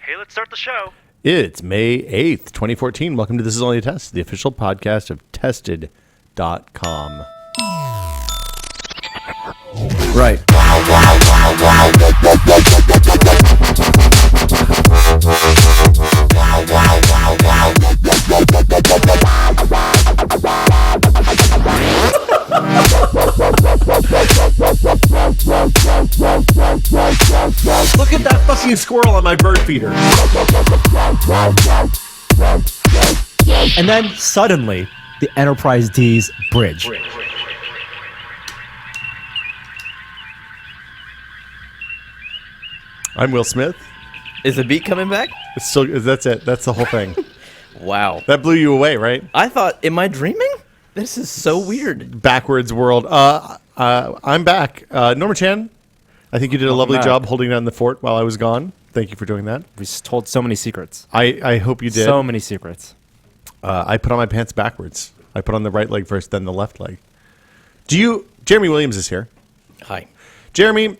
Okay, let's start the show. It's May 8th, 2014. Welcome to This Is Only a Test, the official podcast of Tested.com. Right. Look at that fucking squirrel on my bird feeder. And then suddenly, the Enterprise D's bridge. I'm Will Smith. Is the beat coming back? It's still, that's it. That's the whole thing. Wow. That blew you away, right? I thought, am I dreaming? This is so weird. Backwards world. I'm back. Norma Chan, I think you did a lovely job holding down the fort while I was gone. Thank you for doing that. We told so many secrets. I hope you did. So many secrets. I put on my pants backwards. I put on the right leg first, then the left leg. Jeremy Williams is here. Hi. Jeremy,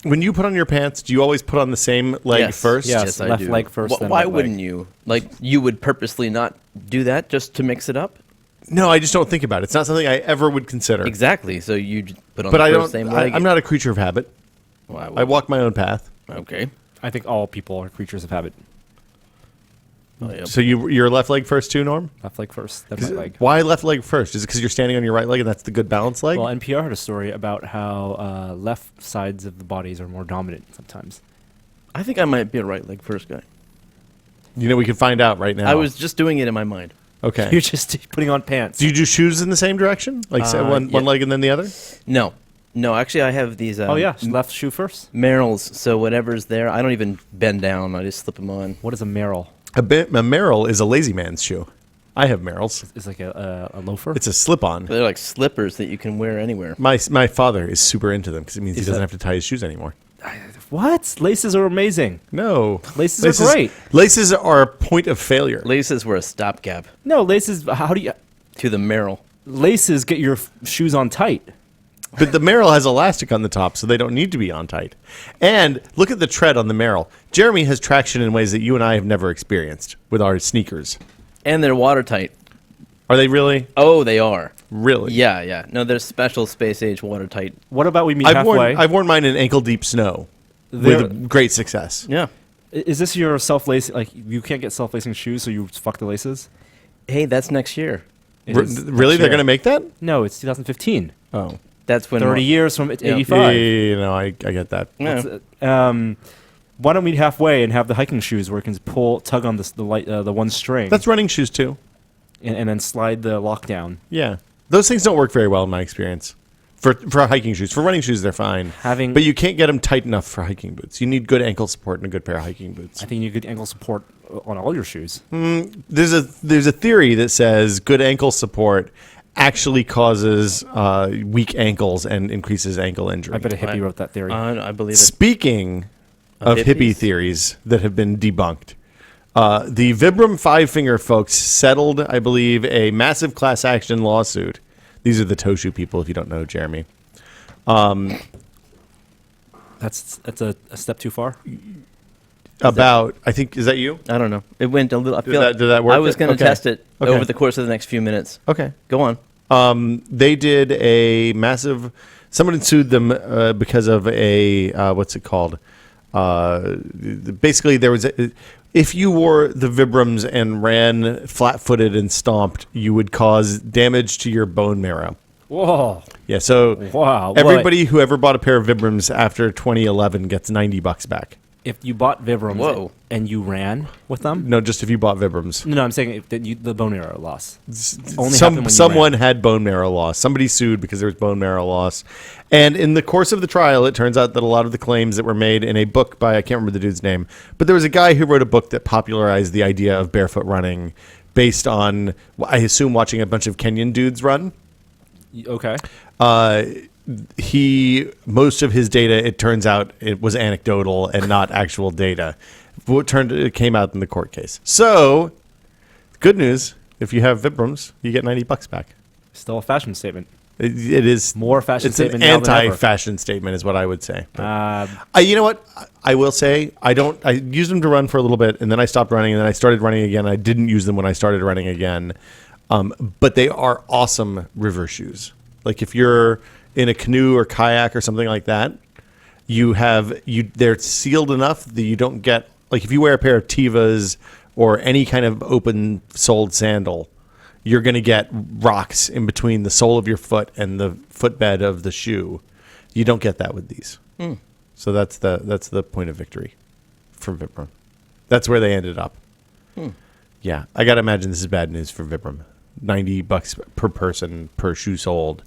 when you put on your pants, do you always put on the same leg first? Yes, I left do. leg first, then Why right wouldn't leg. you? Like, you would purposely not do that just to mix it up? No, I just don't think about it. It's not something I ever would consider. Exactly. So you just put on But the I first don't. same leg. I'm not a creature of habit. Well, I walk my own path. Okay. I think all people are creatures of habit. Oh, yeah. So you're left leg first too, Norm? Left leg first, then right leg. Why left leg first? Is it because you're standing on your right leg and that's the good balance leg? Well, NPR had a story about how left sides of the bodies are more dominant sometimes. I think I might be a right leg first guy. You know, we can find out right now. I was just doing it in my mind. Okay. You're just putting on pants. Do you do shoes in the same direction? Like say one yeah. leg and then the other? No. No, actually, I have these oh, yeah. Left shoe first? Merrills, so whatever's there, I don't even bend down. I just slip them on. What is a Merrill? A Merrill is a lazy man's shoe. I have Merrills. It's like a loafer? It's a slip-on. They're like slippers that you can wear anywhere. My father is super into them because it means he Is doesn't that- have to tie his shoes anymore. What? Laces are amazing. No. Laces are great. Laces are a point of failure. Laces were a stopgap No, laces, how do you... to the Merrill. Laces get your shoes on tight. But the Merrill has elastic on the top, so they don't need to be on tight. And look at the tread on the Merrill. Jeremy has traction in ways that you and I have never experienced with our sneakers. And they're watertight. Are they really? Oh, they are. Really? Yeah, yeah. No, they're special space age watertight. What about we meet I've halfway? worn mine in ankle-deep snow with great success. Yeah. Is this your self-lacing? Like, you can't get self-lacing shoes, so you fuck the laces? Hey, that's next year. It Really? is next They're year. going to make that? No, it's 2015. Oh. That's when 30 years from Yeah. 85. You know, I get that. Yeah. Why don't we meet halfway and have the hiking shoes where you can tug on the one string, That's running shoes, too. and then slide the lock down. Yeah. Those things don't work very well in my experience. For hiking shoes. For running shoes, they're fine. But you can't get them tight enough for hiking boots. You need good ankle support and a good pair of hiking boots. I think you get ankle support on all your shoes. There's a theory that says good ankle support actually causes weak ankles and increases ankle injury. I bet a hippie wrote that theory. I believe it. Speaking of hippie hippies? theories that have been debunked, the Vibram Five-Finger folks settled, I believe, a massive class action lawsuit. These are the Toshu people, if you don't know, Jeremy. That's a step too far. I think, is that you? I don't know. It went a little. I Did feel that work? I was going to Okay. test it Okay. over the course of the next few minutes. Okay. Go on. They did a massive. Someone sued them because of a what's it called? Basically, there was. If you wore the Vibrams and ran flat-footed and stomped, you would cause damage to your bone marrow. Whoa! Yeah. So Wow. everybody who ever bought a pair of Vibrams after 2011 gets $90 back. If you bought Vibrams Whoa. and you ran with them, No, just if you bought Vibrams. no, I'm saying the bone marrow loss. Only happened when you Someone ran. had bone marrow loss. Somebody sued because there was bone marrow loss. And in the course of the trial, it turns out that a lot of the claims that were made in a book by, I can't remember the dude's name, but there was a guy who wrote a book that popularized the idea of barefoot running based on, I assume, watching a bunch of Kenyan dudes run. Okay. Most of his data, it turns out, it was anecdotal and not actual data. It came out in the court case. So, good news, if you have Vibrams, you get $90 back. Still a fashion statement. It is More fashion It's an statement now than ever. anti-fashion statement, is what I would say. Uh, You know what? I will say I used them to run for a little bit, and then I stopped running, and then I started running again. I didn't use them when I started running again, but they are awesome river shoes. Like if you're in a canoe or kayak or something like that, they're sealed enough that you don't get, like if you wear a pair of Tevas or any kind of open-soled sandal, you're going to get rocks in between the sole of your foot and the footbed of the shoe. You don't get that with these. So that's the point of victory for Vibram. That's where they ended up. Yeah, I got to imagine this is bad news for Vibram. $90 per person per shoe sold.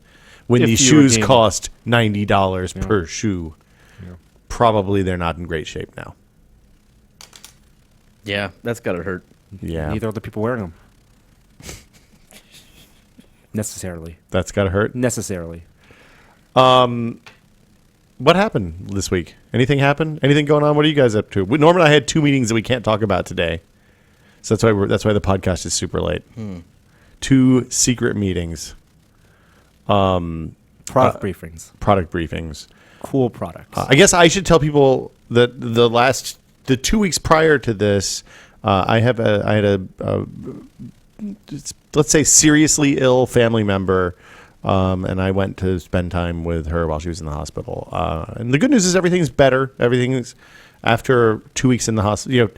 When If these you shoes redeem- cost $90 Yeah. per shoe, Yeah. probably they're not in great shape now. Yeah, that's gotta hurt. Yeah, Neither are the people wearing them. Necessarily. that's got to hurt. Necessarily. What happened this week? Anything happen? Anything going on? What are you guys up to? Norman and I had 2 meetings that we can't talk about today, so that's why the podcast is super late. 2 secret meetings. Product briefings. Product briefings. Cool products. I guess I should tell people that the 2 weeks prior to this, I had a let's say seriously ill family member, and I went to spend time with her while she was in the hospital. And the good news is everything's better. Everything's after 2 weeks in the hospital. You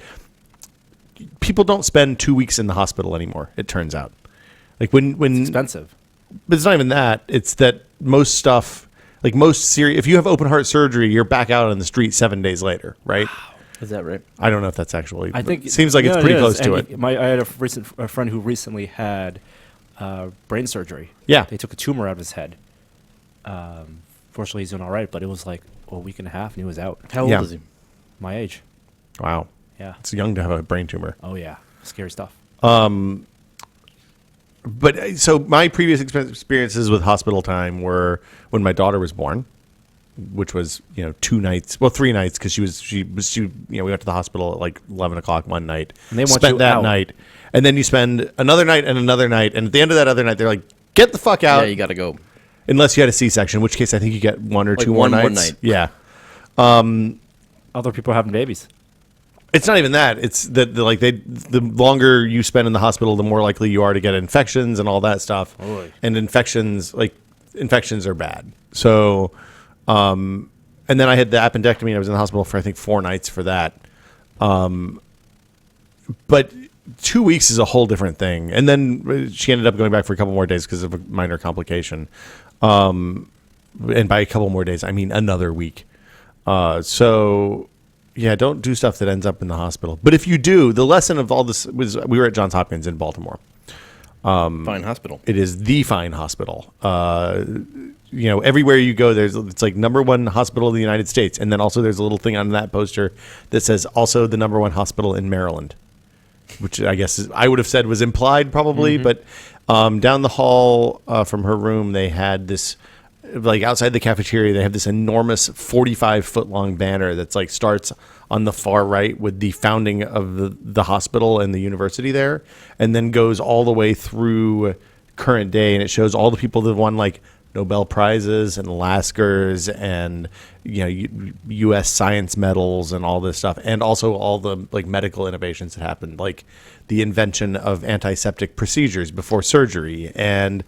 know, people don't spend 2 weeks in the hospital anymore. It turns out, like when it's expensive. but it's not even that. It's that most stuff, like most serious, if you have open heart surgery, you're back out on the street 7 days later, right? Is that right? I don't know if that's actually. I think it seems like it's it pretty is. close to And it. I had a friend who recently had brain surgery. Yeah. They took a tumor out of his head. Fortunately, he's doing all right, but it was like a week and a half, and he was out. How old Yeah. is he? My age. Wow, Yeah. it's young to have a brain tumor. Oh yeah. Scary stuff. But so my previous experiences with hospital time were when my daughter was born, which was 2 nights, well 3 nights, because she we went to the hospital at like 11 o'clock one night. And they want spent you that out. night, and then you spend another night and another night, and at the end of that other night, they're like, "Get the fuck out!" Yeah, you gotta go. Unless you had a C-section, in which case I think you get 1 or Like 2 more nights. one night. Yeah. Other people are having babies. It's not even that. It's that the longer you spend in the hospital, the more likely you are to get infections and all that stuff. Oy. And infections are bad. So, and then I had the appendectomy. And I was in the hospital for I think 4 nights for that. But 2 weeks is a whole different thing. And then she ended up going back for a couple more days because of a minor complication. And by a couple more days, I mean another week. So. Yeah, don't do stuff that ends up in the hospital. But if you do, the lesson of all this was we were at Johns Hopkins in Baltimore. Fine hospital. It is the fine hospital. Everywhere you go, it's like #1 hospital in the United States, and then also there's a little thing on that poster that says also the #1 hospital in Maryland, which I guess I would have said was implied probably. But down the hall from her room, they had this. Like outside the cafeteria, they have this enormous 45-foot long banner that's like starts on the far right with the founding of the hospital and the university there, and then goes all the way through current day, and it shows all the people that won like Nobel Prizes and Laskers and U.S. science medals and all this stuff, and also all the like medical innovations that happened, like the invention of antiseptic procedures before surgery and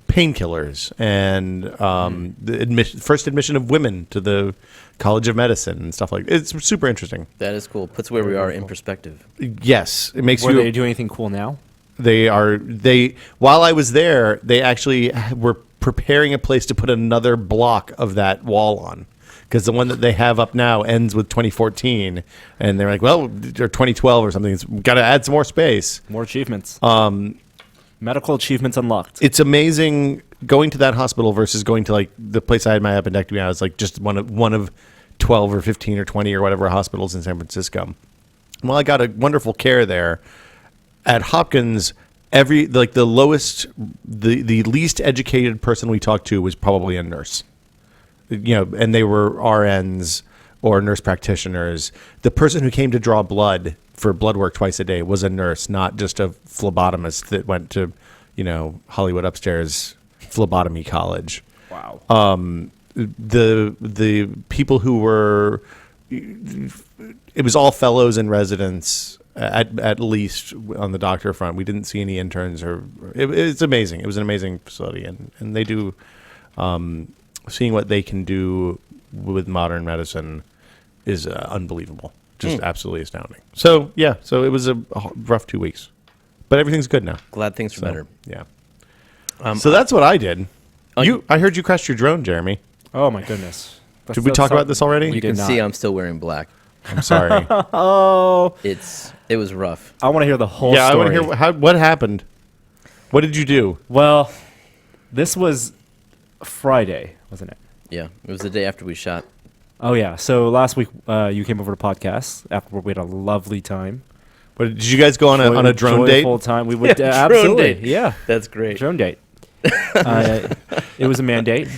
painkillers and the first admission of women to the College of Medicine and stuff like that. It's super interesting. That is cool. Puts where we are in perspective. Yes, it makes Were you. they doing anything cool now? While I was there, they actually were preparing a place to put another block of that wall on. Because the one that they have up now ends with 2014, and they're like, well, or 2012 or something. It's got to add some more space. More achievements. Medical achievements unlocked. It's amazing going to that hospital versus going to like the place I had my appendectomy. I was like just one of 12 or 15 or 20 or whatever hospitals in San Francisco. Well, I got a wonderful care there. At Hopkins, the least educated person we talked to was probably a nurse. And they were RNs or nurse practitioners. The person who came to draw blood for blood work twice a day was a nurse, not just a phlebotomist that went to, Hollywood Upstairs phlebotomy college. Wow. The people who were, it was all fellows and residents at least on the doctor front. We didn't see any interns it's amazing. It was an amazing facility, and they do, seeing what they can do with modern medicine is unbelievable. Just absolutely astounding. So it was a rough 2 weeks, but everything's good now. Glad things are better. Yeah. So that's what I did. Oh, I heard you crashed your drone, Jeremy. Oh my goodness. Did we talk about this already? You did can not. see I'm still wearing black. I'm sorry. Oh. It was rough. I want to hear the whole I story. want to hear what happened. What did you do? Well, this was Friday, wasn't it? Yeah, it was the day after we shot. Oh yeah. So last week you came over to podcast after we had a lovely time. What, did you guys go on a drone date? Full time. We would Drone absolutely. date. Yeah. That's great. Drone date. It was a mandate.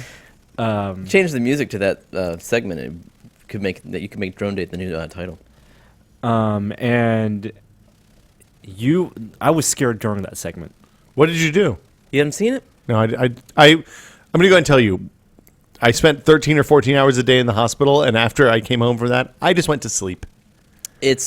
Change the music to that segment. You could make Drone Date the new title. And I was scared during that segment. What did you do? You haven't seen it? No, I'm going to go ahead and tell you. I spent 13 or 14 hours a day in the hospital, and after I came home from that, I just went to sleep. It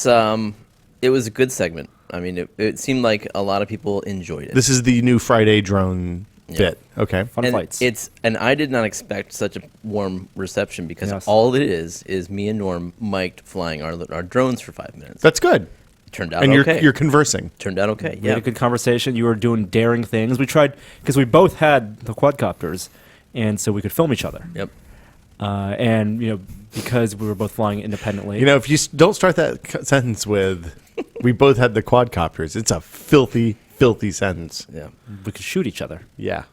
was a good segment. I mean, it seemed like a lot of people enjoyed it. This is the new Friday drone bit. Okay. Fun and flights. And I did not expect such a warm reception because Yes. all it is me and Norm mic'd flying our drones for 5 minutes. That's good. It turned out And okay. you're conversing. Turned out okay. We had a good conversation. You were doing daring things. We tried because we both had the quadcopters, and so we could film each other. Yep. And because we were both flying independently. If you don't start that sentence with, we both had the quadcopters, it's a filthy, filthy sentence. Yeah. we could shoot each other. Yeah.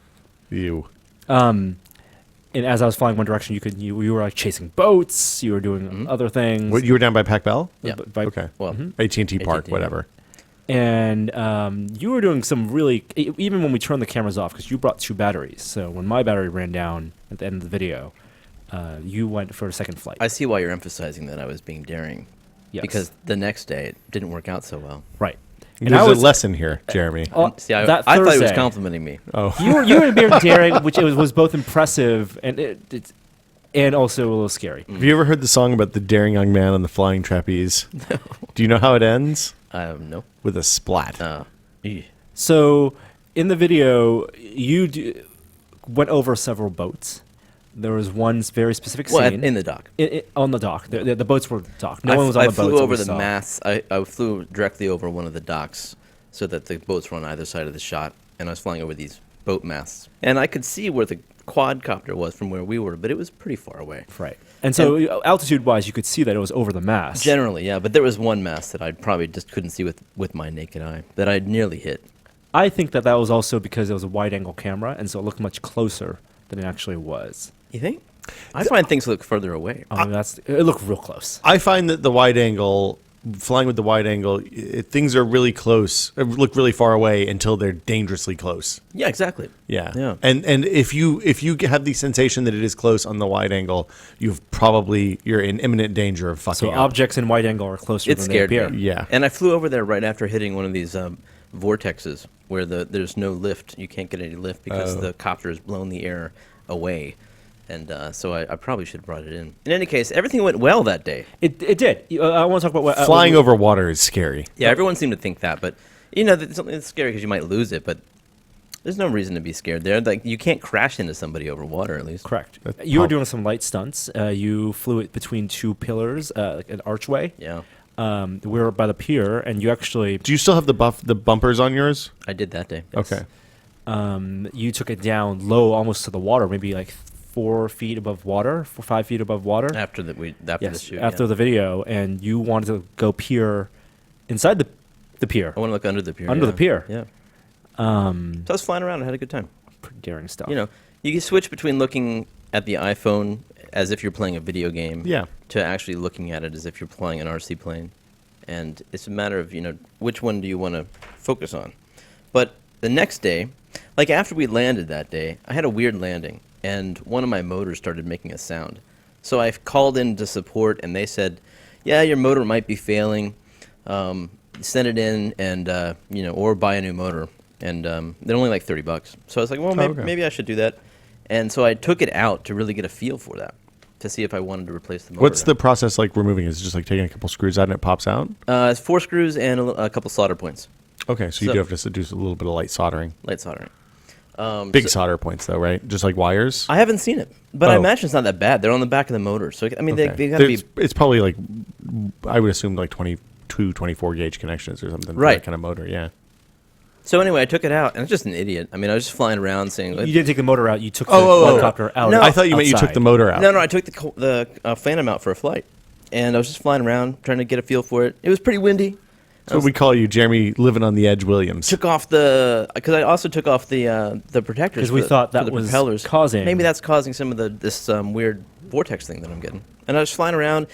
You. And as I was flying one direction, you were like chasing boats. You were doing other things. What, you were down by Pac Bell? Yeah. Okay. Well, AT&T Park, AT&T, whatever. And you were doing some really, even when we turned the cameras off, because you brought 2 batteries. So when my battery ran down at the end of the video, you went for a second flight. I see why you're emphasizing that I was being daring. Yes. Because the next day it didn't work out so well. Right. There's a lesson here, Jeremy. See, I that thought he was Thursday- complimenting me. Oh. You were being daring, which was both impressive and also a little scary. Have you ever heard the song about the daring young man on the flying trapeze? No. Do you know how it ends? No. With a splat. Eesh. So in the video, went over several boats. There was one very specific scene. Well, in the dock. On the dock. The boats were docked. No one was on I the boats. flew that over we the saw. masts. I flew directly over one of the docks so that the boats were on either side of the shot, and I was flying over these boat masts. And I could see where the quadcopter was from where we were, but it was pretty far away. Right. And so altitude-wise, you could see that it was over the mast. Generally, yeah, but there was one mast that I probably just couldn't see with my naked eye that I nearly hit. I think that was also because it was a wide-angle camera, and so it looked much closer than it actually was. You think? I find things look further away. It looked real close. I find that the wide angle, flying with the wide angle, things are really close, look really far away until they're dangerously close. Yeah, exactly. Yeah. Yeah. And if you have the sensation that it is close on the wide angle, you're in imminent danger of fucking So up. objects in wide angle are closer It than they scared appear. me. Yeah. And I flew over there right after hitting one of these vortexes where there's no lift. You can't get any lift because the copter has blown the air away. And so I probably should have brought it in. In any case, everything went well that day. It did. I want to talk about what Flying over water is scary. Yeah, everyone seemed to think that, but it's something that's scary because you might lose it. But there's no reason to be scared there. Like you can't crash into somebody over water, at least. Correct. You were doing some light stunts. You flew it between 2 pillars, like an archway. Yeah, We were by the pier, and you actually Do you still have the bumpers on yours? I did that day. Yes. Okay. you took it down low, almost to the water, maybe like 4 feet above water, 5 feet above water. After the shoot. After the video, and you wanted to go peer inside the pier. I want to look under the pier. Under the pier. Yeah. So I was flying around and had a good time. Pretty daring stuff. You can switch between looking at the iPhone as if you're playing a video game, Yeah. to actually looking at it as if you're flying an RC plane, and it's a matter of which one do you want to focus on. But the next day, like after we landed that day, I had a weird landing, and one of my motors started making a sound. So I called in to support, and they said, "Yeah, your motor might be failing. Send it in, and or buy a new motor." and they're only like $30. So I was like, well, okay. maybe I should do that. And so I took it out to really get a feel for that, to see if I wanted to replace the motor. What's the process like removing it? Is it just like taking a couple screws out and it pops out? It's 4 screws and a couple solder points, Okay, so you do have to do a little bit of light soldering. light soldering. Big solder points, though, right? Just like wires? I haven't seen it, but I Oh. imagine it's not that bad. They're on the back of the motor, so I mean, Okay. they got to be It's probably like, I would assume like 22, 24 gauge connections or something. For Right. that kind of motor, yeah. So anyway, I took it out, and I was just an idiot. I mean, I was just flying around saying, You didn't take the motor out. You took the Oh, quadcopter out. No. I thought you meant you took outside. the motor out. no, I took the Phantom out for a flight, and I was just flying around trying to get a feel for it. It was pretty windy. That's what we call you, Jeremy, living on the edge Williams. Took off because I also took off the protectors 'Cause we for thought for that the was propellers. causing- Maybe that's causing some of this weird vortex thing that I'm getting. And I was flying around,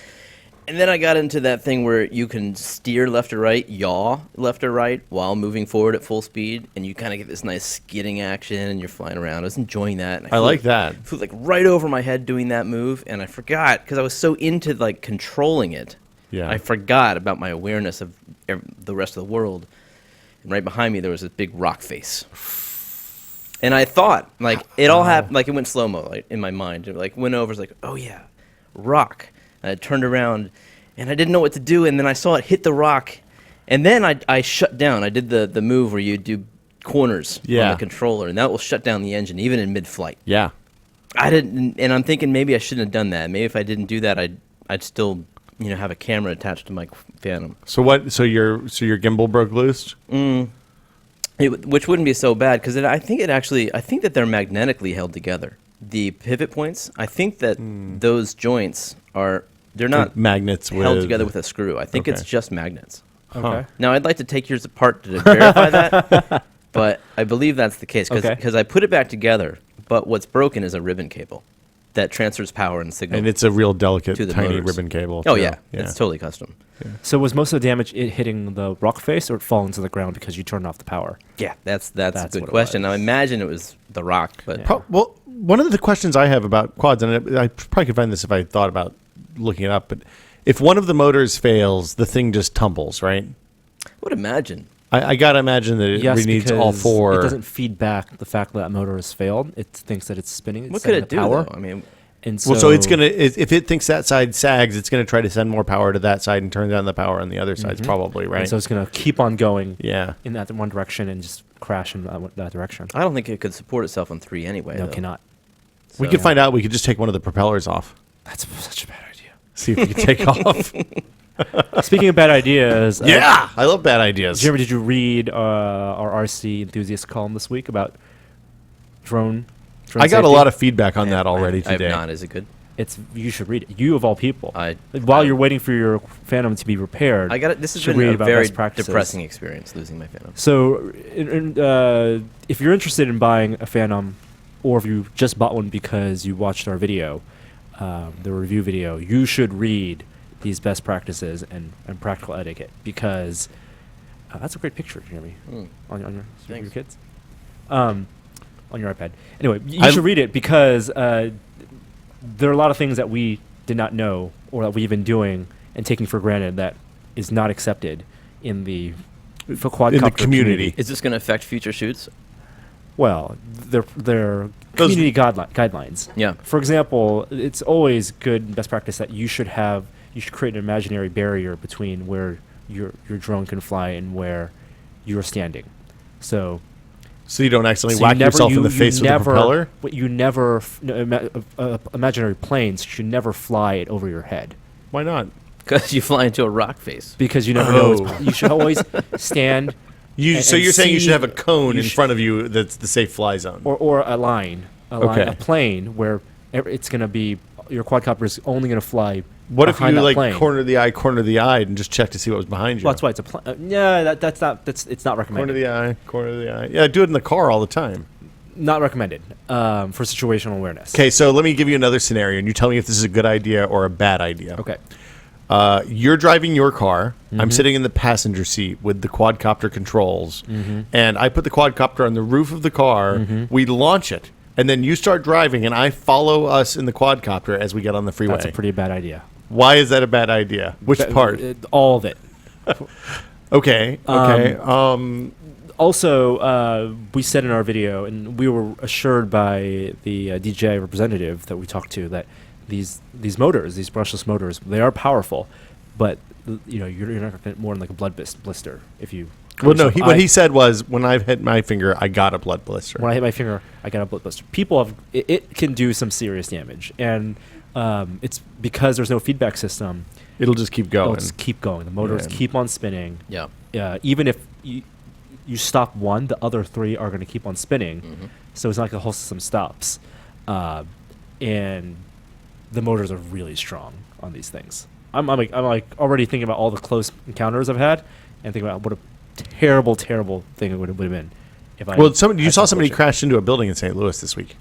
and then I got into that thing where you can steer left or right, yaw left or right while moving forward at full speed, and you kind of get this nice skidding action, and you're flying around. I was enjoying that. And I like that. Flew like right over my head doing that move, and I forgot because I was so into like controlling it. Yeah. I forgot about my awareness of the rest of the world. And right behind me, there was this big rock face. And I thought, like, it all happened, like, it went slow mo, like, in my mind. It, like, went over, it's like, oh, yeah, rock. And I turned around, and I didn't know what to do, and then I saw it hit the rock. And then I shut down. I did the move where you do corners on Yeah. the controller, and that will shut down the engine, even in mid-flight. Yeah. I didn't, and I'm thinking maybe I shouldn't have done that. Maybe if I didn't do that, I'd still, have a camera attached to my Phantom. So what? So your gimbal broke loose? Which wouldn't be so bad because I think that they're magnetically held together. The pivot points, I think that those joints they're not Magnets held together with a screw. I think it's Okay. just magnets. Okay. Now I'd like to take yours apart to verify that, but I believe that's the case Okay. because I put it back together. But what's broken is a ribbon cable that transfers power and signal. And it's a real delicate, To the tiny motors. ribbon cable. oh too. yeah, it's totally custom. So was most of the damage it hitting the rock face or it falling to the ground because you turned off the power? Yeah, that's a That's good what it question. was. Now imagine it was the rock, but Yeah. Well, one of the questions I have about quads, and I probably could find this if I thought about looking it up, but if one of the motors fails, the thing just tumbles, right? I would imagine. I got to imagine that it Yes, needs all because four. It doesn't feed back the fact that motor has failed. It thinks that it's spinning. It's What could sending it the do? power. Though? I mean, And Well, so it's gonna if it thinks that side sags, it's gonna try to send more power to that side and turn down the power on the other sides, probably, right? And so it's going to keep on going Yeah. in that one direction and just crash in that direction. I don't think it could support itself on 3 anyway. No, though. it cannot. We So- could find out. We could just take one of the propellers off. That's such a bad idea. See if we can take off. Speaking of bad ideas, Yeah, I love bad ideas. Jeremy, did you read our RC enthusiast column this week about drone I got a safety? lot of feedback on that already I have today. not. Is it good? You should read it. You of all people. I- While you're waiting for your Phantom to be repaired. I got it. This has should been read a about very best practices. depressing experience losing my Phantom. So, if you're interested in buying a Phantom, or if you just bought one because you watched our video, the review video, you should read these best practices and practical etiquette because that's a great picture, Jeremy, on your Thanks. kids, on your iPad. Anyway, you I- should read it because there are a lot of things that we did not know or that we've been doing and taking for granted that is not accepted in the for quadcopter community. Is this going to affect future shoots? Well, they're Those- community guidelines. Yeah. For example, it's always good and best practice that you should create an imaginary barrier between where your drone can fly and where you're standing. So So you don't accidentally so whack you never- yourself in you- the you face with a never- propeller? But you never imaginary planes should never fly it over your head Why not? Because you fly into a rock face. because you never know. Oh. You should always stand So and you're saying you see- should have a cone you in should- front of you that's the safe fly zone. or a line, Okay. a plane where it's going to be your quadcopter is only going to fly. What if behind you that like plane. corner the eye, and just check to see what was behind you? Well, that's why it's a plane. Yeah, it's not corner recommended. the eye. Yeah, do it in the car all the time. Not recommended for situational awareness. Okay, so let me give you another scenario, and you tell me if this is a good idea or a bad idea. Okay. You're driving your car. I'm sitting in the passenger seat with the quadcopter controls, and I put the quadcopter on the roof of the car. We launch it, and then you start driving, and I follow us in the quadcopter as we get on the freeway. That's a pretty bad idea. Why is that a bad idea? Which part? All of it. Okay. Also, we said in our video, and we were assured by the DJI representative that we talked to, that these motors, these brushless motors, they are powerful, but you're not going to get more than like a blood blister if you. Well, no. What he said was, when I've hit my finger, I got a blood blister. When I hit my finger, I got a blood blister. People have it can do some serious damage, and it's because there's no feedback system. It'll just keep going. It'll just keep going. The motors keep on spinning. Yeah. Even if you stop one, the other three are going to keep on spinning. Mm-hmm. So it's not like the whole system stops. And the motors are really strong on these things. I'm like already thinking about all the close encounters I've had, and thinking about what a terrible thing it would have been if I. Well, you saw somebody crash into a building in St. Louis this week.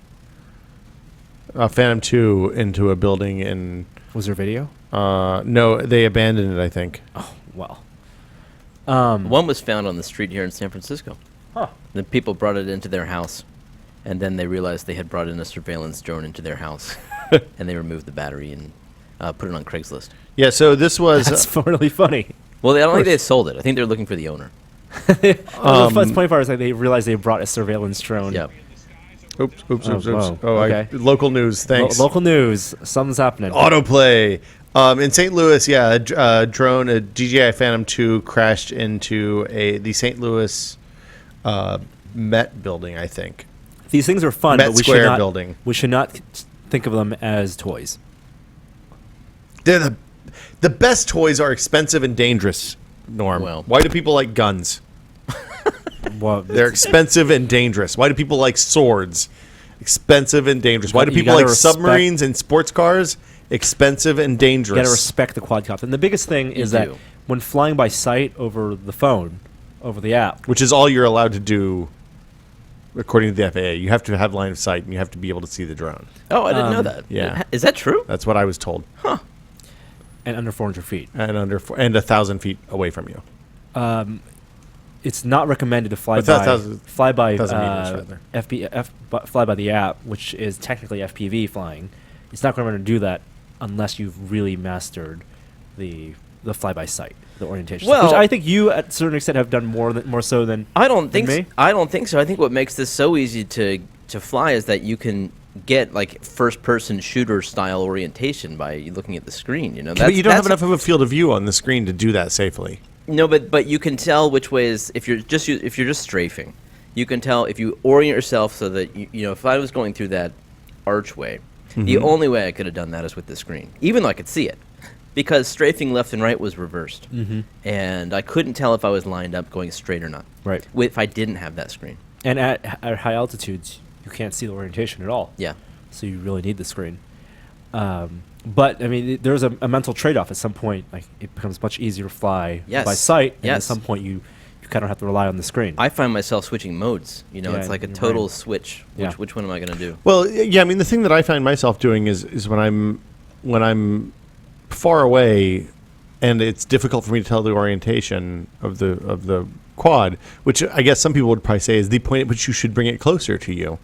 Phantom 2 into a building in. Was there video? No, they abandoned it, I think. Oh well. One was found on the street here in San Francisco. Huh. The people brought it into their house, and then they realized they had brought in a surveillance drone into their house, and they removed the battery and put it on Craigslist. Yeah, so this was. That's really funny. Well, I don't think they sold it. I think they're looking for the owner. The funny part is like they realized they brought a surveillance drone. Yeah. Oops. whoa. Oh, Okay. Local news, thanks. Local news. Something's happening. Autoplay. In St. Louis, a drone, a DJI Phantom 2 crashed into the St. Louis Met building, I think. These things are fun, Met but Square building. we should not think of them as toys. They're the best toys are expensive and dangerous, Norm. Well. Why do people like guns? Well, They're expensive and dangerous. Why do people like swords? Expensive and dangerous. Why do You people gotta like respect- submarines and sports cars? Expensive and you dangerous. got to respect the quadcopter. And the biggest thing is that do. when flying by sight over the phone, over the app, Which is all you're allowed to do, according to the FAA. You have to have line of sight, and you have to be able to see the drone. Oh, I didn't know that. yeah. Is that true? That's what I was told. and under 400 feet, And 1,000 feet away from you. it's not recommended to fly What's that, by 1,000 fly by meters, rather. fly by the app, which is technically FPV flying. It's not recommended to do that unless you've really mastered the fly by sight, the orientation. Well- which I think you, at a certain extent, have done more so than I don't think me? I don't think so. I think what makes this so easy to fly is that you can get like first person shooter style orientation by looking at the screen. But you don't have enough of a field of view on the screen to do that safely. No, but you can tell which way is if you're just strafing. You can tell if you orient yourself so that if I was going through that archway, the only way I could have done that is with the screen, even though I could see it, because strafing left and right was reversed, and I couldn't tell if I was lined up going straight or not. right. If I didn't have that screen. And at high altitudes, you can't see the orientation at all. Yeah. So you really need the screen. But I mean, there's a mental trade-off at some point. Like it becomes much easier to fly Yes. by sight, and at Yes. some point you kind of have to rely on the screen. I find myself switching modes. Yeah, It's like a in your total brain. switch. Yeah. Which one am I going to do? Well, yeah, I mean, the thing that I find myself doing is when I'm far away, and it's difficult for me to tell the orientation of the quad, which I guess some people would probably say is the point at which you should bring it closer to you.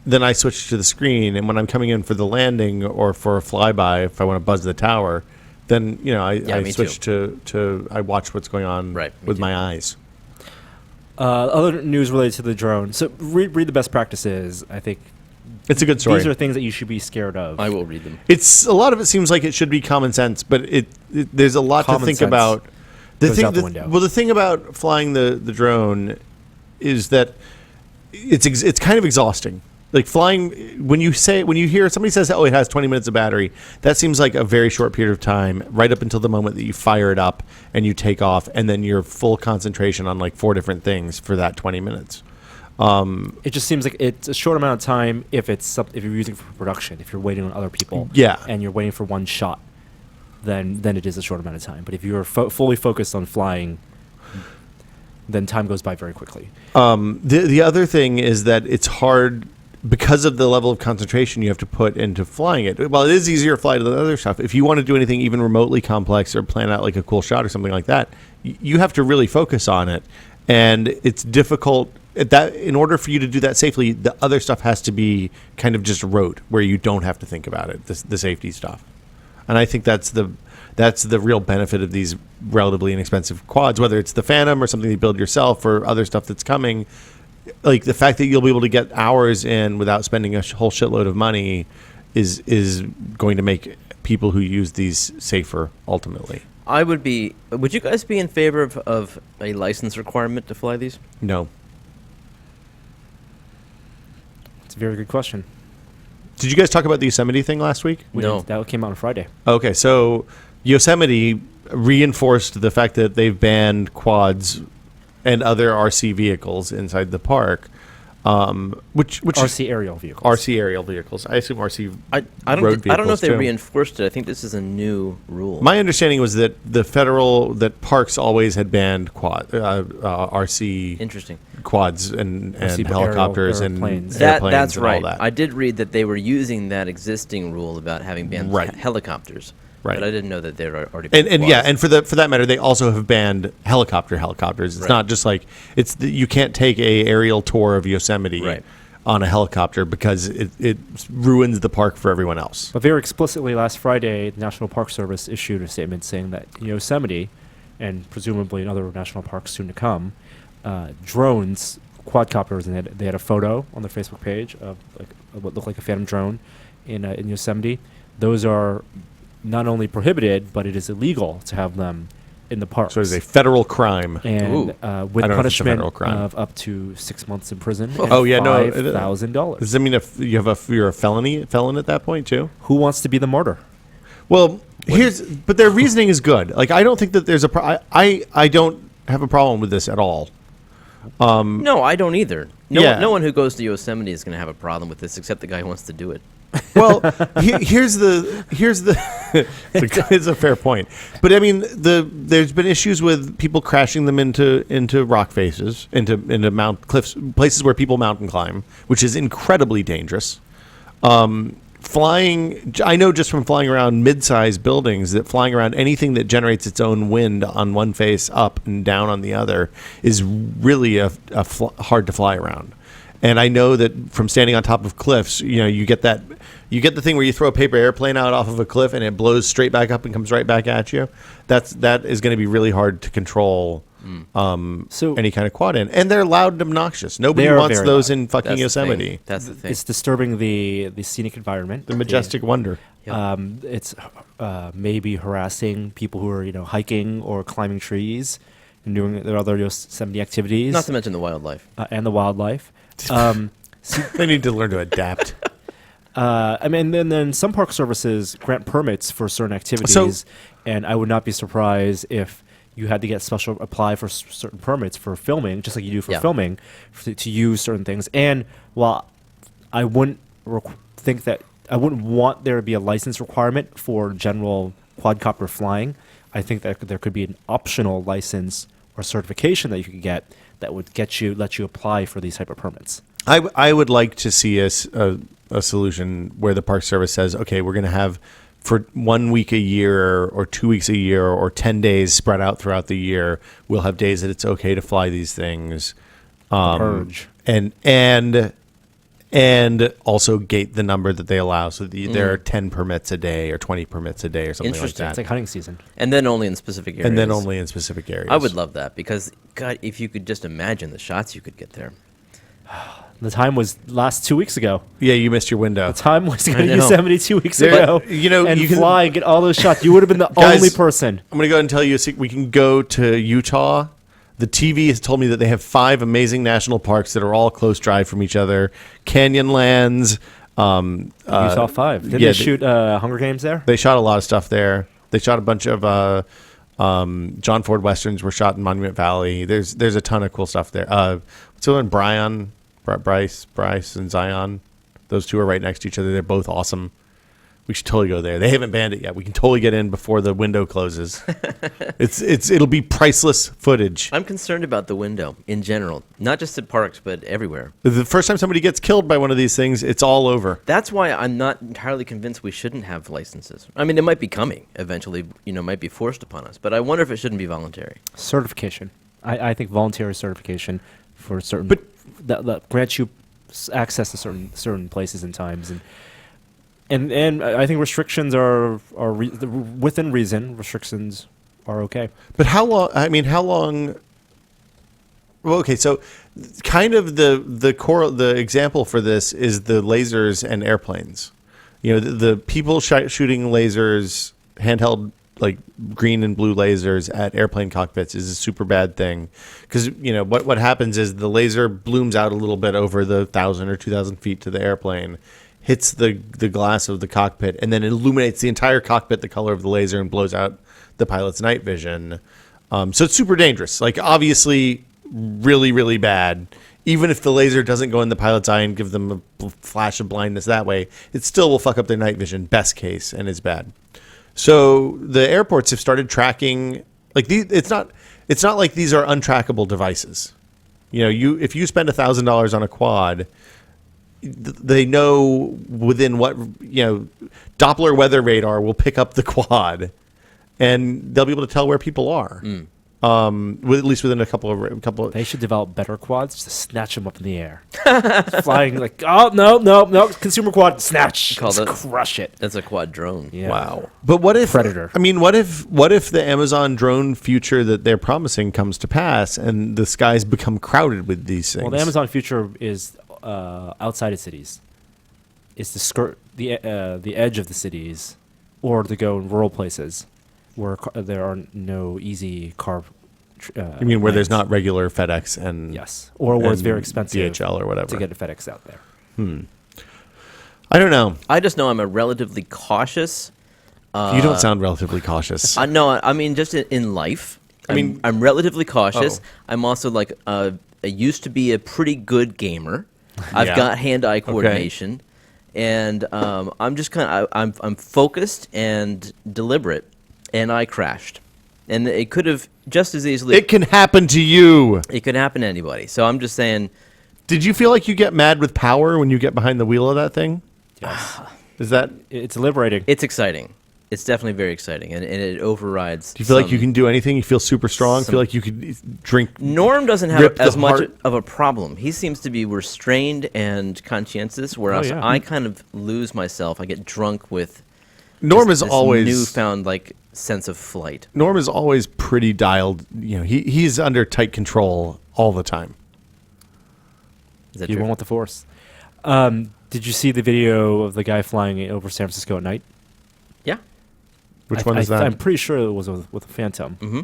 Then I switch to the screen, and when I'm coming in for the landing or for a flyby, if I want to buzz the tower, then I me switch to I watch what's going on Right, me with too. my eyes. Other news related to the drone. So read the best practices. I think It's a good story. these are things that you should be scared of. I will read them. It's a lot of it seems like it should be common sense, but there's a lot Common to think sense about. goes out the window. Well, the thing about flying the drone is that it's kind of exhausting. Like flying, when you hear somebody says, "Oh, it has 20 minutes of battery," that seems like a very short period of time, right up until the moment that you fire it up and you take off, and then your full concentration on like 4 different things for that 20 minutes. It just seems like it's a short amount of time if you're using it for production. If you're waiting on other people, Yeah. and you're waiting for one shot, then it is a short amount of time. But if you're fully focused on flying, then time goes by very quickly. The other thing is that it's hard because of the level of concentration you have to put into flying it. Well, it is easier to fly to the other stuff. If you want to do anything even remotely complex or plan out like a cool shot or something like that, you have to really focus on it, and it's difficult. In order for you to do that safely, the other stuff has to be kind of just rote, where you don't have to think about it. The safety stuff, and I think that's That's the real benefit of these relatively inexpensive quads, whether it's the Phantom or something you build yourself or other stuff that's coming. Like the fact that you'll be able to get hours in without spending a whole shitload of money is going to make people who use these safer ultimately. Would you guys be in favor of a license requirement to fly these? No. It's a very good question. Did you guys talk about the Yosemite thing last week? No. That came out on Friday. Okay, so Yosemite reinforced the fact that they've banned quads and other RC vehicles inside the park, which RC aerial vehicles. RC aerial vehicles. I assume RC I don't road vehicles I don't know if they too. reinforced it. I think this is a new rule. My understanding was that that parks always had banned RC Interesting. quads and RC helicopters and airplanes. airplanes That's and right. all that. I did read that they were using that existing rule about having banned Right. helicopters. Right. But I didn't know that they were already and banned yeah, quads. and for that matter, they also have banned helicopters. It's Right. not just like you can't take a aerial tour of Yosemite Right. on a helicopter because it ruins the park for everyone else. But very explicitly, last Friday, the National Park Service issued a statement saying that in Yosemite, and presumably in other national parks soon to come, drones, quadcopters, and they had a photo on their Facebook page of what looked like a Phantom drone in Yosemite. Those are not only prohibited, but it is illegal to have them in the park. So it's a federal crime. And Ooh. with I don't know if it's a punishment federal crime. of up to 6 months in prison. Oh, yeah, no, it- $5,000. Does that mean if you're a felon at that point too? Who wants to be the martyr? Well, but their reasoning is good. Like I don't think that there's I don't have a problem with this at all. No, I don't either. Yeah. No one who goes to Yosemite is going to have a problem with this, except the guy who wants to do it. Well, here's the it's a fair point, but I mean there's been issues with people crashing them into rock faces, into mount cliffs, places where people mountain climb, which is incredibly dangerous. Flying, I know just from flying around mid-sized buildings that flying around anything that generates its own wind on one face up and down on the other is really hard to fly around. And I know that from standing on top of cliffs, you get the thing where you throw a paper airplane out off of a cliff and it blows straight back up and comes right back at you. That is going to be really hard to control. So any kind of quad in, and they're loud and obnoxious. Nobody They are wants very those loud. in fucking That's the Yosemite. thing. That's the thing. it's disturbing the scenic environment. The majestic wonder. Yep. It's maybe harassing people who are hiking or climbing trees and doing their other Yosemite activities. Not to mention the wildlife. And the wildlife. They need to learn to adapt. I mean, then some park services grant permits for certain activities, and I would not be surprised if you had to apply for certain permits for filming, just like you do for Yeah. filming, to use certain things. And while I wouldn't I wouldn't want there to be a license requirement for general quadcopter flying, I think that there could be an optional license or certification that you could get that would let you apply for these type of permits. I would like to see a solution where the Park Service says, okay, we're going to have for 1 week a year or 2 weeks a year or 10 days spread out throughout the year, we'll have days that it's okay to fly these things. Purge. And also gate the number that they allow. So there are 10 permits a day or 20 permits a day or something like Interesting. It's that. like hunting season. And then only in specific areas. And then only in specific areas. I would love that because, God, if you could just imagine the shots you could get there. The time was last 2 weeks ago. Yeah, you missed your window. The time was going to I know. Yosemite 2 weeks There- ago. you and can- fly and get all those shots. You would have been the Guys, only person. I'm going to go ahead and tell you, we can go to Utah. The TV has told me that they have 5 amazing national parks that are all close drive from each other. Canyonlands. Utah 5. Didn't yeah, they shoot Hunger Games there? They shot a lot of stuff there. They shot a bunch of John Ford Westerns were shot in Monument Valley. There's a ton of cool stuff there. What's the one? Bryce and Zion. Those two are right next to each other. They're both awesome. We should totally go there. They haven't banned it yet. We can totally get in before the window closes. It'll be priceless footage. I'm concerned about the window in general, not just at parks, but everywhere. The first time somebody gets killed by one of these things, it's all over. That's why I'm not entirely convinced we shouldn't have licenses. I mean, it might be coming eventually, might be forced upon us, but I wonder if it shouldn't be voluntary. Certification. I think voluntary certification for certain... But- that grants you access to certain places and times. And And I think restrictions are within reason. Restrictions are okay. But how long? I mean, how long? Well, okay, so kind of the example for this is the lasers and airplanes. You know, the people shooting lasers, handheld like green and blue lasers at airplane cockpits is a super bad thing because you know what happens is the laser blooms out a little bit over the 1,000 or 2,000 feet to the airplane, hits the glass of the cockpit, and then illuminates the entire cockpit the color of the laser and blows out the pilot's night vision. So it's super dangerous. Like, obviously, really, really bad. Even if the laser doesn't go in the pilot's eye and give them a flash of blindness that way, it still will fuck up their night vision, best case, and it's bad. So the airports have started tracking. Like, it's not like these are untrackable devices. You know, if you spend $1,000 on a quad, they know within what, you know, Doppler weather radar will pick up the quad, and they'll be able to tell where people are. With at least within a couple of. They should develop better quads to snatch them up in the air, flying like, oh no, consumer quad, snatch, crush it. That's a quad drone. Yeah. Wow. But what if Predator? I mean, what if the Amazon drone future that they're promising comes to pass, and the skies become crowded with these things? Well, the Amazon future is outside of cities. It's to skirt the edge of the cities, or to go in rural places where there are no easy car. You mean where there's not regular FedEx and yes, or where it's very expensive DHL or whatever to get a FedEx out there. I don't know. I just know I'm a relatively cautious. You don't sound relatively cautious. No, I mean just in life. I'm relatively cautious. Oh. I'm also like I used to be a pretty good gamer. I've Yeah. got hand-eye coordination, and I'm just kind of I'm focused and deliberate, and I crashed, and it could have just as easily. It can happen to you. It could happen to anybody. So I'm just saying. Did you feel like you get mad with power when you get behind the wheel of that thing? Yes, Is that? it's liberating. It's exciting. It's definitely very exciting, and it overrides. Do you feel like you can do anything? You feel super strong? Feel like you could drink? Norm doesn't have rip as the much heart- of a problem. He seems to be restrained and conscientious, whereas yeah. I kind of lose myself. I get drunk with Norm is this always newfound like sense of flight. Norm is always pretty dialed. You know, he's under tight control all the time. Is that You true? went with the force. Did you see the video of the guy flying over San Francisco at night? Yeah. Which one is that? I'm pretty sure it was with a Phantom. Mm-hmm.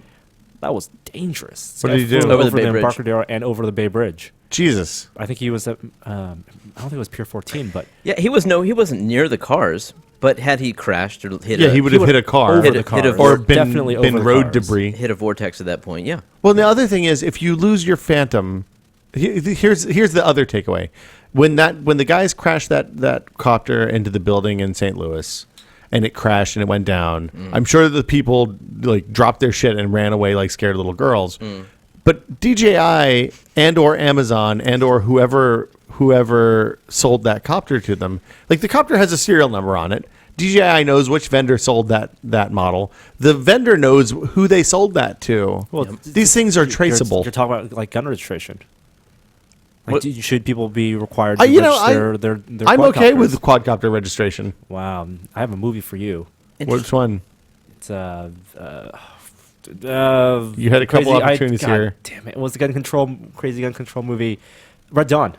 That was dangerous. This What guy did he do? flew Over Over the Bay the Bridge. Embarcadero and over the Bay Bridge. Jesus. I think he was at. I don't think it was Pier 14, but Yeah, he wasn't near the cars, but had he crashed or hit Yeah, a, he would have hit a car over Hit the a- hit a cars. vor- or been Definitely over the road cars. debris. hit a vortex at that point. Yeah. Well, the other thing is, if you lose your Phantom, here's the other takeaway: when the guys crashed that copter into the building in St. Louis, and it crashed and it went down, I'm sure the people like dropped their shit and ran away like scared little girls. But DJI and or Amazon and or whoever sold that copter to them, like the copter has a serial number on it. DJI knows which vendor sold that model. The vendor knows who they sold that to. well, These things are traceable. You're talking about like gun registration. Like, What- should people be required to You know, register their I'm okay quadcopters? with quadcopter registration. Wow, I have a movie for you. Which one? It's You had a couple opportunities here. Damn it! It was the crazy gun control movie, Red Dawn.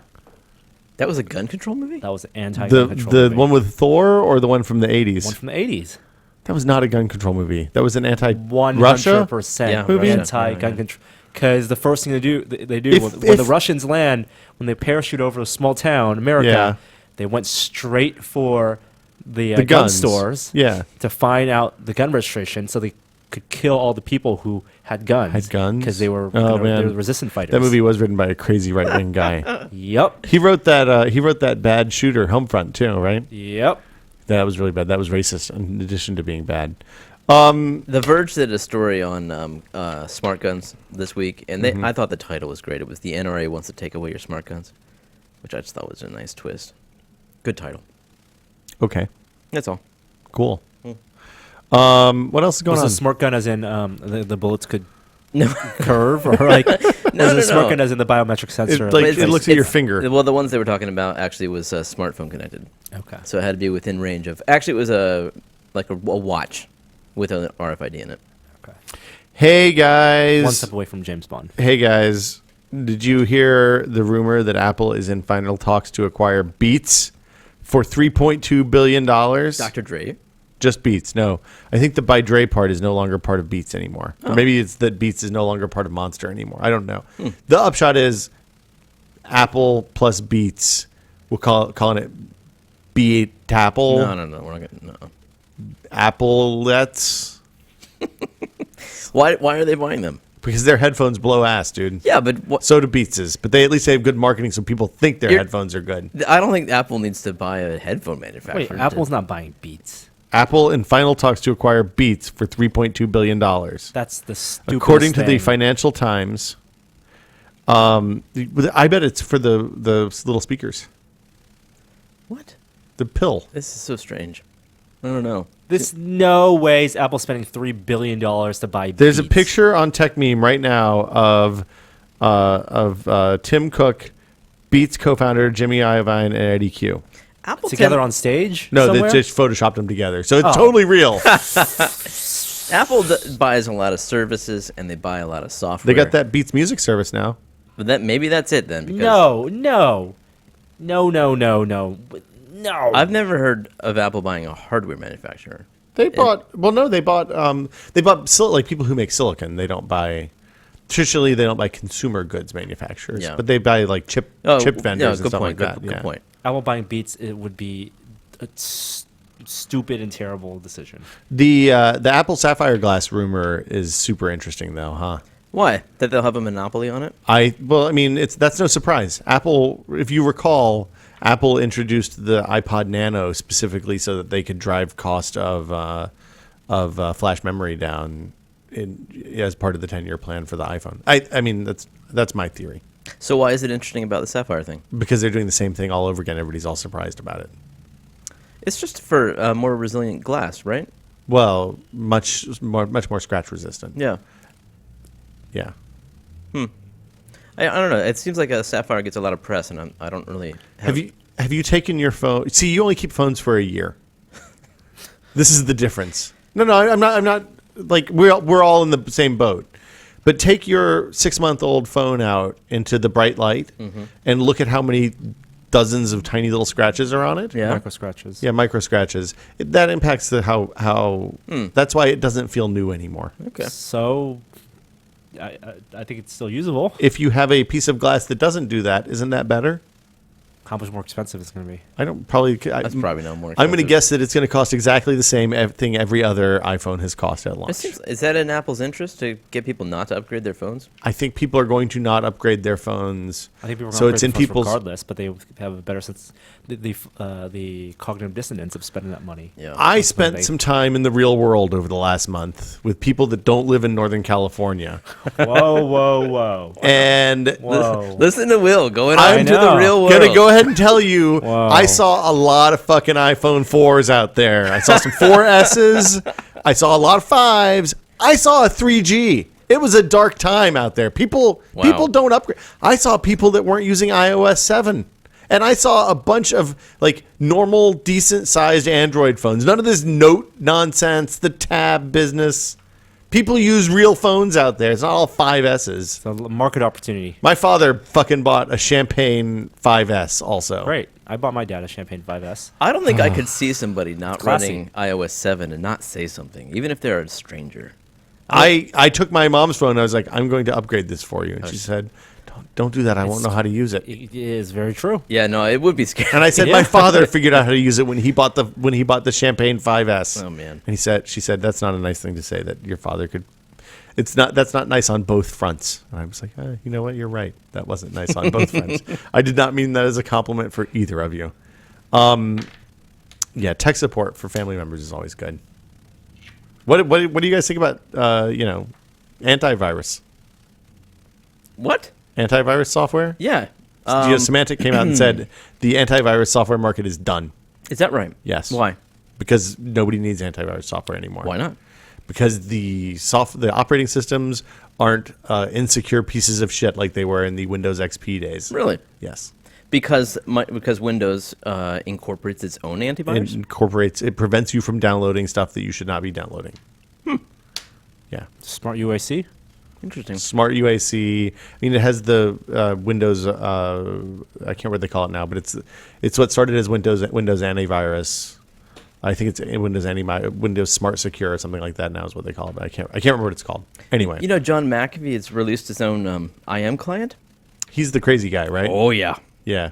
That was a gun control movie? That was an anti-gun The control the movie. one with Thor or the one from the 80s? One from the 80s. That was not a gun control movie. That was an anti 100% Russia. Yeah, movie? anti-gun control. Because the first thing they do If- when the Russians land, when they parachute over a small town, America, Yeah. they went straight for the The gun guns. stores Yeah. to find out the gun registration so they could kill all the people who had guns. Had guns? Because they were, Oh, they man. were resistant fighters. That movie was written by a crazy right wing guy. Yep. He wrote that bad shooter Homefront too, right? Yep. That was really bad. That was racist in addition to being bad. The Verge did a story on smart guns this week, and I thought the title was great. It was "The NRA Wants to Take Away Your Smart Guns," which I just thought was a nice twist. Good title. Okay. That's all. Cool. What else is going Was on? a smart gun as in the bullets could No, curve or like No, Was no, it smirking no. as in the biometric sensor? like, It's- it looks at your it's- finger. Well, the ones they were talking about actually was smartphone connected. Okay. So it had to be within range of. Actually, it was a watch with an RFID in it. Okay. Hey guys. One step away from James Bond. Hey guys. Did you hear the rumor that Apple is in final talks to acquire Beats for $3.2 billion? Dr. Dre. Just Beats. No. I think the by Dre part is no longer part of Beats anymore. Or maybe it's that Beats is no longer part of Monster anymore. I don't know. The upshot is Apple plus Beats. We're calling it Beat Apple. No. We're not gonna. No. Apple Let's. Why are they buying them? Because their headphones blow ass, dude. Yeah, but what? So do Beats's. But they at least have good marketing so people think their You're- headphones are good. I don't think Apple needs to buy a headphone manufacturer. Wait, Apple's not buying Beats. Apple in final talks to acquire Beats for $3.2 billion. That's the stupidest According to the thing. Financial Times, I bet it's for the little speakers. What? The pill. This is so strange. I don't know. There's no ways Apple's spending $3 billion to buy There's a Beats. picture on Tech Meme right now of Tim Cook, Beats co-founder Jimmy Iovine, and Eddie Q. Apple together tend- on stage? No, somewhere? they just photoshopped them together, so it's Oh. totally real. Apple buys a lot of services and they buy a lot of software. They got that Beats music service now. But maybe that's it then. Because No. I've never heard of Apple buying a hardware manufacturer. They bought like people who make silicon. They don't buy. Traditionally, they don't buy consumer goods manufacturers, Yeah. but they buy like chip vendors and good stuff point. like that. Good point. Apple buying Beats, it would be a stupid and terrible decision. The Apple Sapphire Glass rumor is super interesting, though, huh? Why? That they'll have a monopoly on it? I mean, that's no surprise. Apple, if you recall, Apple introduced the iPod Nano specifically so that they could drive cost of flash memory down as part of the 10-year plan for the iPhone. I mean, that's my theory. So why is it interesting about the Sapphire thing? Because they're doing the same thing all over again. Everybody's all surprised about it. It's just for more resilient glass, right? Well, much more scratch resistant. Yeah. Yeah. I don't know. It seems like a Sapphire gets a lot of press, and I don't really Have you taken your phone? See, you only keep phones for a year. This is the difference. No, I'm not. Like we're all in the same boat. But take your 6-month-old phone out into the bright light and look at how many dozens of tiny little scratches are on it. Yeah. Micro scratches. Yeah, micro scratches. That impacts how. That's why it doesn't feel new anymore. Okay. So, I think it's still usable. If you have a piece of glass that doesn't do that, isn't that better? How much more expensive it's going to be? I don't probably. That's probably no more I'm going to expensive. guess that it's going to cost exactly the same thing every other iPhone has cost at launch. Is that in Apple's interest to get people not to upgrade their phones? I think people are going to not upgrade their phones. I think people are So going it's to in upgrade people's. regardless, but they have a better sense. The cognitive dissonance of spending that money. Yeah. I they- spent some time in the real world over the last month with people that don't live in Northern California, Whoa. and Whoa. Listen to Will going I'm on to the know. real world. gonna go ahead and tell you, Whoa. I saw a lot of fucking iPhone 4s out there. I saw some 4Ss. I saw a lot of 5s. I saw a 3G. It was a dark time out there. People don't upgrade. I saw people that weren't using iOS 7. And I saw a bunch of like normal, decent sized Android phones. None of this Note nonsense, the Tab business. People use real phones out there. It's not all 5Ss. So market opportunity. My father fucking bought a Champagne 5S also. Great. I bought my dad a Champagne 5S. I don't think I could see somebody not Classy. running iOS 7 and not say something, even if they're a stranger. I took my mom's phone and I was like, I'm going to upgrade this for you. And she said, don't do that. I won't know how to use it. It is very true. Yeah, no, it would be scary. And I said, Yeah. my father figured out how to use it when he bought the Champagne 5S. Oh, man. And she said, that's not a nice thing to say that your father could. That's not nice on both fronts. And I was like, you know what? You're right. That wasn't nice on both fronts. I did not mean that as a compliment for either of you. Yeah, tech support for family members is always good. What do you guys think about antivirus? What? Antivirus software? Yeah. Symantec came out and said the antivirus software market is done. Is that right? Yes. Why? Because nobody needs antivirus software anymore. Why not? because the operating systems aren't insecure pieces of shit like they were in the Windows XP days. Really? Yes. Because Windows incorporates its own antivirus? It prevents you from downloading stuff that you should not be downloading. Yeah. Smart UAC. Interesting. Smart UAC. I mean, it has the Windows. I can't remember what they call it now, but it's what started as Windows antivirus. I think it's Windows Smart Secure or something like that now is what they call it. But I can't remember what it's called. Anyway, You know, John McAfee has released his own IM client. he's the crazy guy, right? Oh yeah. Yeah.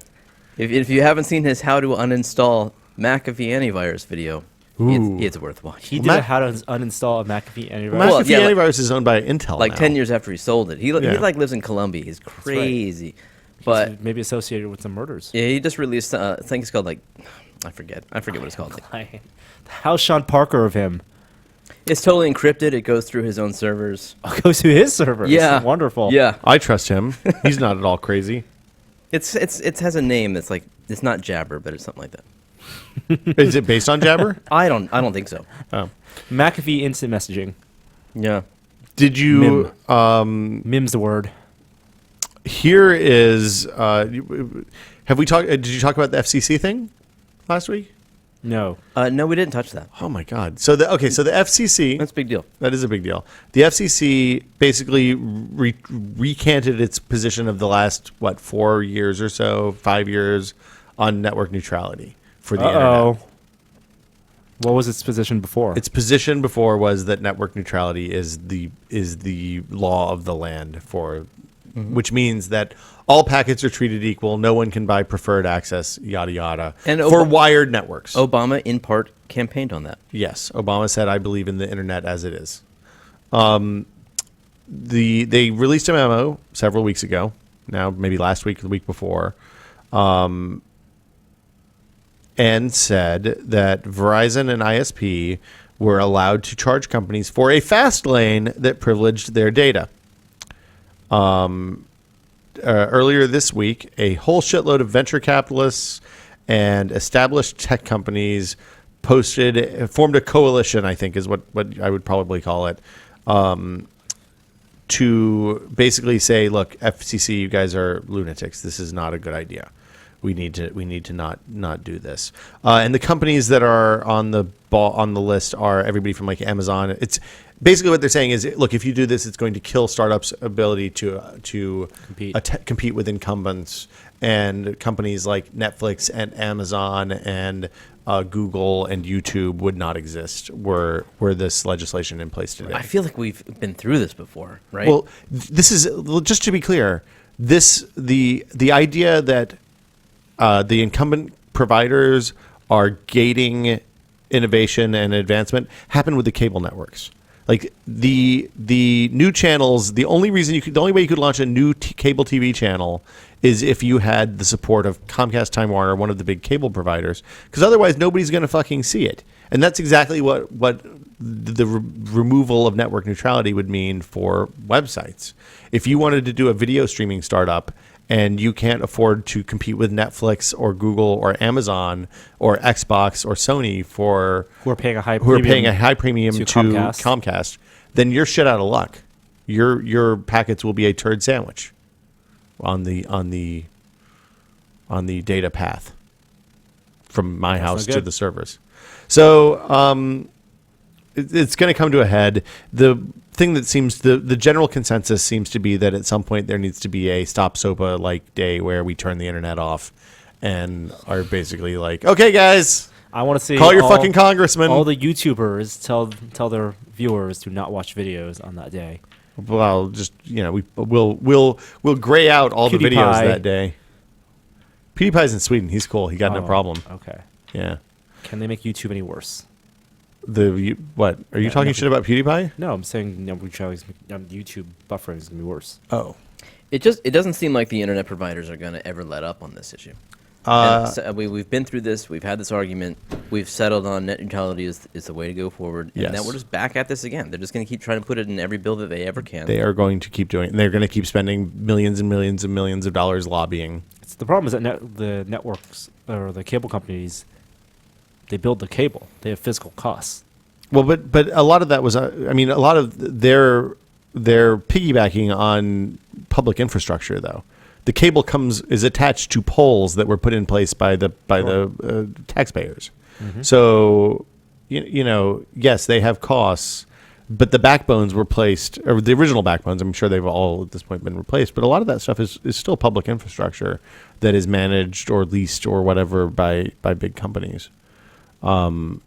If you haven't seen his how to uninstall McAfee antivirus video, Ooh. it's worth watching. He did how to uninstall a McAfee antivirus. McAfee yeah, like- antivirus is owned by Intel. Like now. 10 years after he sold it. He Yeah. like lives in Colombia. He's crazy. But maybe associated with some murders. yeah, he just released I think it's called like I forget what it's called. How's Sean Parker of him? It's totally encrypted. It goes through his own servers. Oh, goes to his servers. Yeah. Wonderful. Yeah. I trust him. He's not at all crazy. It has a name that's like it's not Jabber, but it's something like that. Is it based on Jabber? I don't think so. Oh. McAfee instant messaging. Yeah. Did you? Mim's the word. Here is. Have we talked? Did you talk about the FCC thing last week? No. No, we didn't touch that. Oh my God! So the FCC. That's a big deal. That is a big deal. The FCC basically recanted its position of the last 4 years or so, 5 years on network neutrality for the internet. What was its position before? Its position before was that network neutrality is the law of the land for, which means that all packets are treated equal. No one can buy preferred access, yada yada, And for wired networks. Obama, in part, campaigned on that. Yes, Obama said, "I believe in the internet as it is." They released a memo several weeks ago. Now, maybe last week, or the week before, and said that Verizon and ISP were allowed to charge companies for a fast lane that privileged their data. Earlier this week, a whole shitload of venture capitalists and established tech companies formed a coalition, I think is what I would probably call it, to basically say, look, FCC, you guys are lunatics. This is not a good idea. We need to not do this. And the companies that are on the list are everybody from like Amazon. It's basically what they're saying is, look, if you do this, it's going to kill startups' ability to compete with incumbents, and companies like Netflix and Amazon and Google and YouTube would not exist were this legislation in place today. I feel like we've been through this before, right? Well, this is, just to be clear, the idea that the incumbent providers are gating innovation and advancement happened with the cable networks. Like the new channels, the only way you could launch a new cable TV channel is if you had the support of Comcast, Time Warner, one of the big cable providers, because otherwise nobody's going to fucking see it. And that's exactly what the removal of network neutrality would mean for websites. If you wanted to do a video streaming startup and you can't afford to compete with Netflix or Google or Amazon or Xbox or Sony who are paying a high premium to Comcast, then you're shit out of luck. Your packets will be a turd sandwich on the data path from my house to the servers. So it's going to come to a head. The thing that the general consensus seems to be that at some point there needs to be a stop SOPA like day where we turn the internet off and are basically like, okay, guys, I want to see call your fucking congressman. All the YouTubers tell their viewers to not watch videos on that day. Well, just we'll gray out all the videos that day. PewDiePie's in Sweden. He's cool. He got no problem. Okay. Yeah. Can they make YouTube any worse? What? Are you talking shit about PewDiePie? No, I'm saying YouTube buffering is gonna be worse. Oh. It doesn't seem like the internet providers are going to ever let up on this issue. We've been through this. We've had this argument. We've settled on net neutrality is the way to go forward. And now we're just back at this again. They're just going to keep trying to put it in every bill that they ever can. They are going to keep doing it. And they're going to keep spending millions and millions and millions of dollars lobbying. The problem is that the networks or the cable companies, they build the cable. They have physical costs. Well, but a lot of that was, I mean, a lot of they're piggybacking on public infrastructure, though. The cable is attached to poles that were put in place by the taxpayers. Mm-hmm. So, yes, they have costs, but the backbones were placed, or the original backbones, I'm sure they've all at this point been replaced, but a lot of that stuff is still public infrastructure that is managed or leased or whatever by big companies. And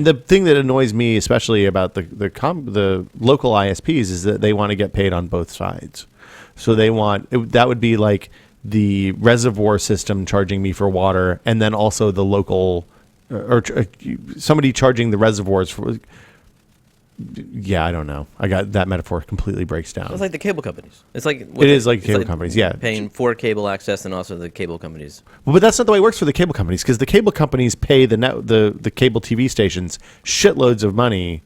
the thing that annoys me, especially about the local ISPs, is that they want to get paid on both sides. So that would be like the reservoir system charging me for water, and then also the local or somebody charging the reservoirs for. Yeah, I don't know. I got that metaphor completely breaks down. It's like the cable companies. It's like it is like cable companies. Yeah, paying for cable access and also the cable companies. Well, but that's not the way it works for the cable companies, because the cable companies pay the cable TV stations shitloads of money.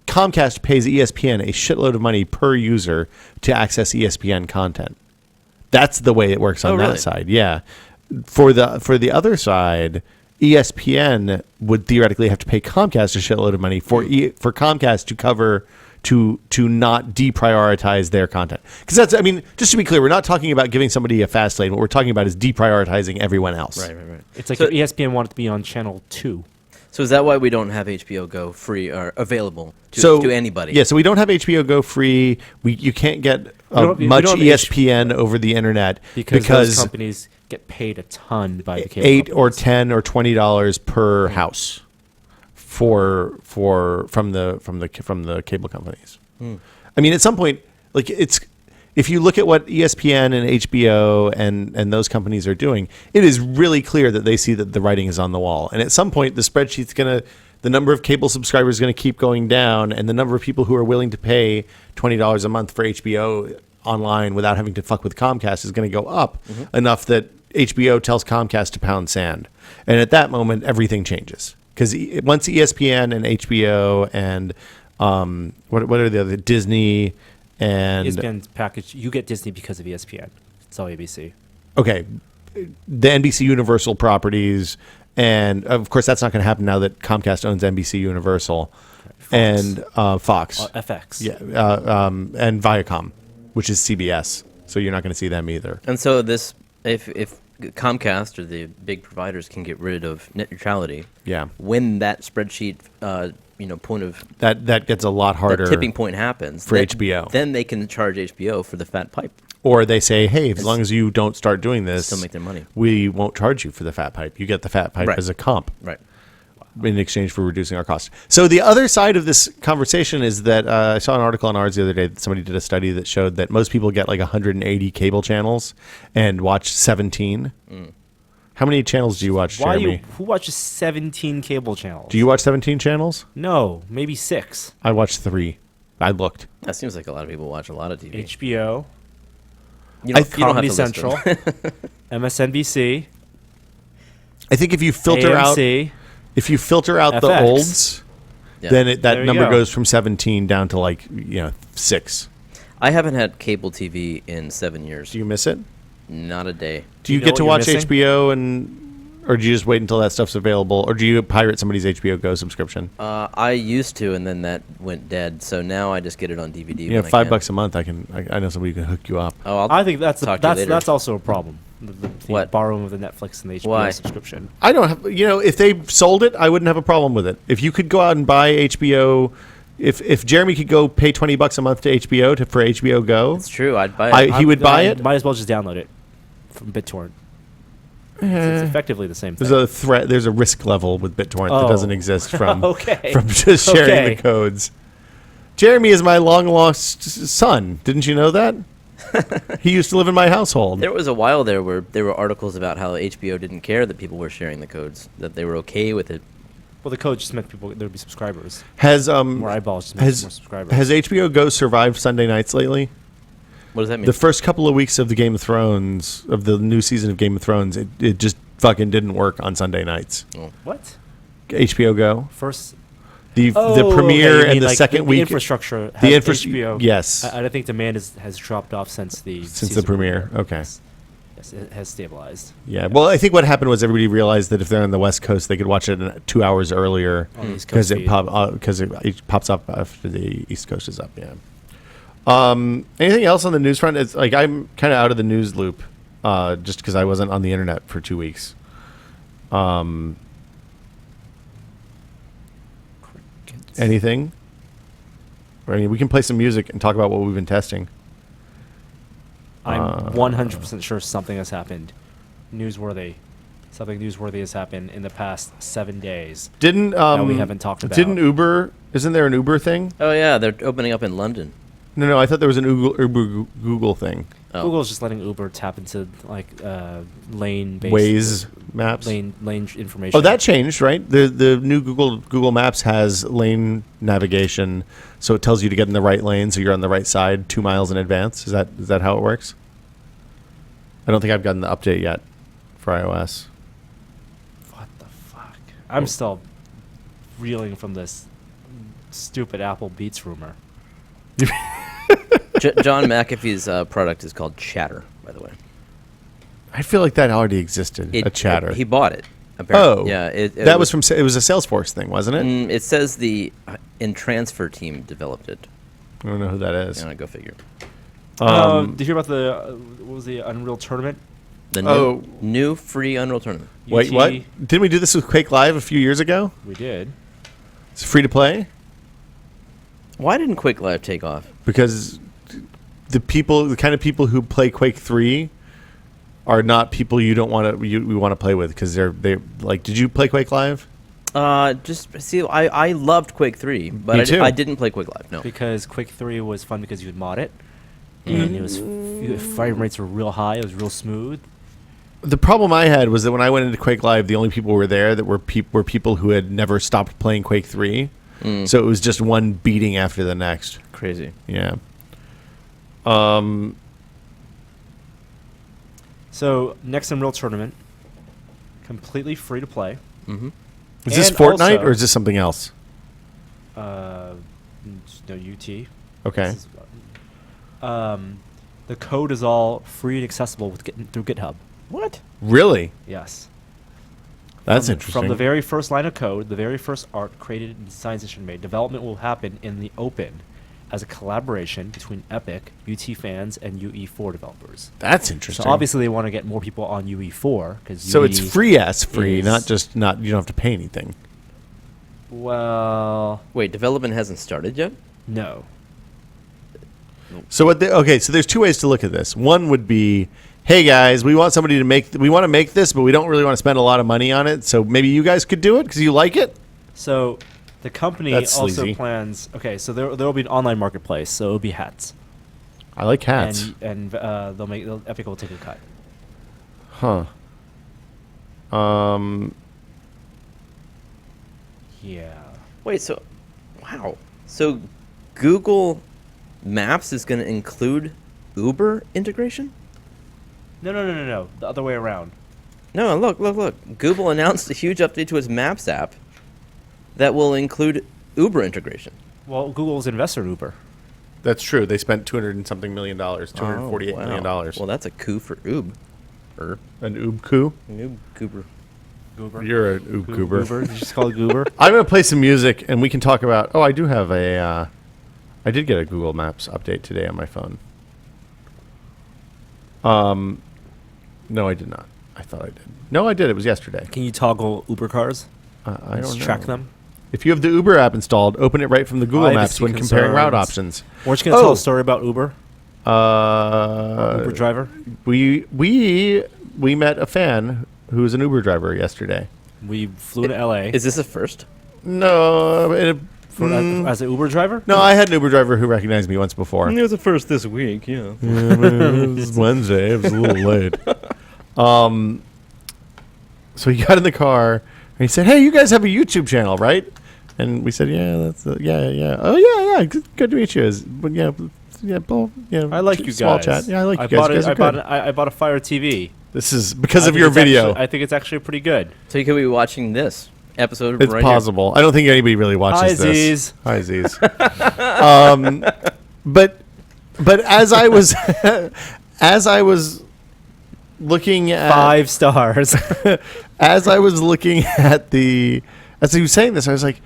Comcast pays ESPN a shitload of money per user to access ESPN content. That's the way it works on that side. Yeah, for the other side, ESPN would theoretically have to pay Comcast a shitload of money for Comcast to not deprioritize their content. Because that's, I mean, just to be clear, we're not talking about giving somebody a fast lane. What we're talking about is deprioritizing everyone else. Right. It's like if ESPN wanted to be on channel 2. So is that why we don't have HBO Go free or available to anybody? Yeah, so we don't have HBO Go free. You can't get we much don't have ESPN over the internet because those companies get paid a ton by the cable $8 companies. or $10 or $20 per house from the cable companies. I mean, at some point, like if you look at what ESPN and HBO and those companies are doing, it is really clear that they see that the writing is on the wall. And at some point, the number of cable subscribers is going to keep going down, and the number of people who are willing to pay $20 a month for HBO online without having to fuck with Comcast is going to go up enough that HBO tells Comcast to pound sand. And at that moment, everything changes. Because once ESPN and HBO and what are the other, Disney and ESPN's package, you get Disney because of ESPN. It's all ABC. Okay, the NBC Universal properties, and of course that's not going to happen now that Comcast owns NBC Universal. Fox. And Fox, FX. Yeah, and Viacom, which is CBS. So you're not going to see them either. And so this, if Comcast or the big providers can get rid of net neutrality, Yeah, when that spreadsheet, point of that gets a lot harder. that tipping point happens for HBO. then they can charge HBO for the fat pipe. Or they say, hey, as long as you don't start doing this, Still make their money. we won't charge you for the fat pipe. You get the fat pipe Right. as a comp. Right. In exchange for reducing our costs. So the other side of this conversation is that I saw an article on ours the other day that somebody did a study that showed that most people get like 180 cable channels and watch 17. How many channels do you watch, Jeremy? Who watches 17 cable channels? Do you watch 17 channels? No, maybe 6. I watched 3. I looked. That seems like a lot of people watch a lot of TV. HBO, You don't have Comedy to list them. Central, MSNBC, I think if you filter out AMC. the FX. olds, Yeah. then that There you number go. goes from 17 down to 6. I haven't had cable TV in 7 years. Do you miss it? Not a day. Do you know get what to you're watch missing? HBO or do you just wait until that stuff's available, or do you pirate somebody's HBO Go subscription? I used to, and then that went dead. So now I just get it on DVD. You know, $5 a month. I know somebody who can hook you up. Oh, I'll I think that's talk to you later. that's also a problem. The What? borrowing of the Netflix and the HBO Why? subscription. I don't have. If they sold it, I wouldn't have a problem with it. If you could go out and buy HBO, if Jeremy could go pay $20 a month to HBO for HBO Go, It's true. I'd buy it. He would buy it. Might as well just download it from BitTorrent. It's effectively the same thing. There's a threat. There's a risk level with BitTorrent that Oh. doesn't exist from Okay. from just sharing Okay. the codes. Jeremy is my long lost son. Didn't you know that? He used to live in my household. There was a while there where there were articles about how HBO didn't care that people were sharing the codes, that they were okay with it. Well, the code just meant there would be subscribers. Has More eyeballs just meant more subscribers. has HBO Go survived Sunday nights lately? What does that mean? The first couple of weeks of the Game of Thrones, of the new season of Game of Thrones, it just fucking didn't work on Sunday nights. What? HBO Go, First. the Oh, premiere okay, you and mean the like second the week, infrastructure. the has infrastructure. HBO. Yes, I think demand has dropped off since the since the season premiere. Okay. Yes. Yes, it has stabilized. Yeah. Well, I think what happened was everybody realized that if they're on the West Coast, they could watch it 2 hours earlier On the East Coast because it pops up after the East Coast is up. Yeah. Anything else on the news front? It's like I'm kind of out of the news loop, just because I wasn't on the internet for 2 weeks. Anything? I mean, we can play some music and talk about what we've been testing. I'm 100% sure something has happened. Newsworthy. Something newsworthy has happened in the past 7 days. Didn't that we haven't talked about. Didn't Uber? Isn't there an Uber thing? Oh yeah, they're opening up in London. No, I thought there was an Google thing. Oh. Google's just letting Uber tap into like lane-based Waze maps. lane information. Oh, that changed, right? The new Google Maps has lane navigation, so it tells you to get in the right lane, so you're on the right side 2 miles in advance. Is that how it works? I don't think I've gotten the update yet for iOS. What the fuck? I'm still reeling from this stupid Apple Beats rumor. John McAfee's product is called Chatter, by the way. I feel like that already existed. A Chatter. He bought it. Apparently. Oh, yeah. It was from. It was a Salesforce thing, wasn't it? It says the in-transfer team developed it. I don't know who that is. Go figure. Did you hear about the what was the Unreal Tournament? The new free Unreal Tournament. Wait, what? Didn't we do this with Quake Live a few years ago? We did. It's free to play Why didn't Quake Live take off? because the kind of people who play Quake 3 are not people we want to play with because they like. Did you play Quake Live? I loved Quake 3, but Me too. I didn't play Quake Live. No. Because Quake 3 was fun because you could mod it, and it was frame rates were real high. It was real smooth. The problem I had was that when I went into Quake Live, the only people who were there that were people who had never stopped playing Quake 3. So it was just one beating after the next. Crazy. Yeah. So next Unreal Tournament, completely free to play. Mm-hmm. Is this And Fortnite also- or is this something else? No UT. Okay. This is, the code is all free and accessible through GitHub. What? Really? Yes. That's From interesting. the very first line of code, the very first art created and designs made, development will happen in the open as a collaboration between Epic, UT fans, and UE4 developers. That's interesting. So obviously they want to get more people on UE4 because So it's free, is- not just not. You don't have to pay anything. Well, Wait, development hasn't started yet? no. So so there's two ways to look at this. One would be, hey guys, we want somebody to we want to make this, but we don't really want to spend a lot of money on it. So maybe you guys could do it because you like it. So the company That's also sleazy. plans. Okay, so there will be an online marketplace. So it'll be hats, I like hats. and Epic will take a cut. Huh. Yeah. Wait, wow. So Google Maps is going to include Uber integration? No. The other way around. No, look. Google announced a huge update to its Maps app that will include Uber integration. Well, Google's investor in Uber. That's true. They spent $200 and something million, $248 million. Well, that's a coup for An An coup? Oob Goober. Goober. You're an goober. Goober. Did you just call it Goober? I'm going to play some music, and we can talk about... Oh, I do have I did get a Google Maps update today on my phone. No, I did not. I thought I did. No, I did. It was yesterday. Can you toggle Uber cars? I don't know. Track them. If you have the Uber app installed, open it right from the Google Maps Privacy when comparing route concerns. options. Weren't you going to tell a story about Uber? Uber Uber driver? We met a fan who's an Uber driver yesterday. We flew to LA Is this a first? No, as an Uber driver? no, I had an Uber driver who recognized me once before. It was a first this week, yeah. It was Wednesday. It was a little late. So he got in the car and he said, "Hey, you guys have a YouTube channel, right?" And we said, "Yeah, that's yeah. Oh yeah. Good to meet you." I like you guys. Small chat. Yeah, I like you guys. You guys are I bought a Fire TV. This is because I of think your it's video. actually- I think it's actually pretty good. So you could be watching this episode It's right possible. I don't think anybody really watches Hi, this. Z's. Hi, Z's. But as I was looking at 5 stars. as I was looking at as he was saying this, I was like,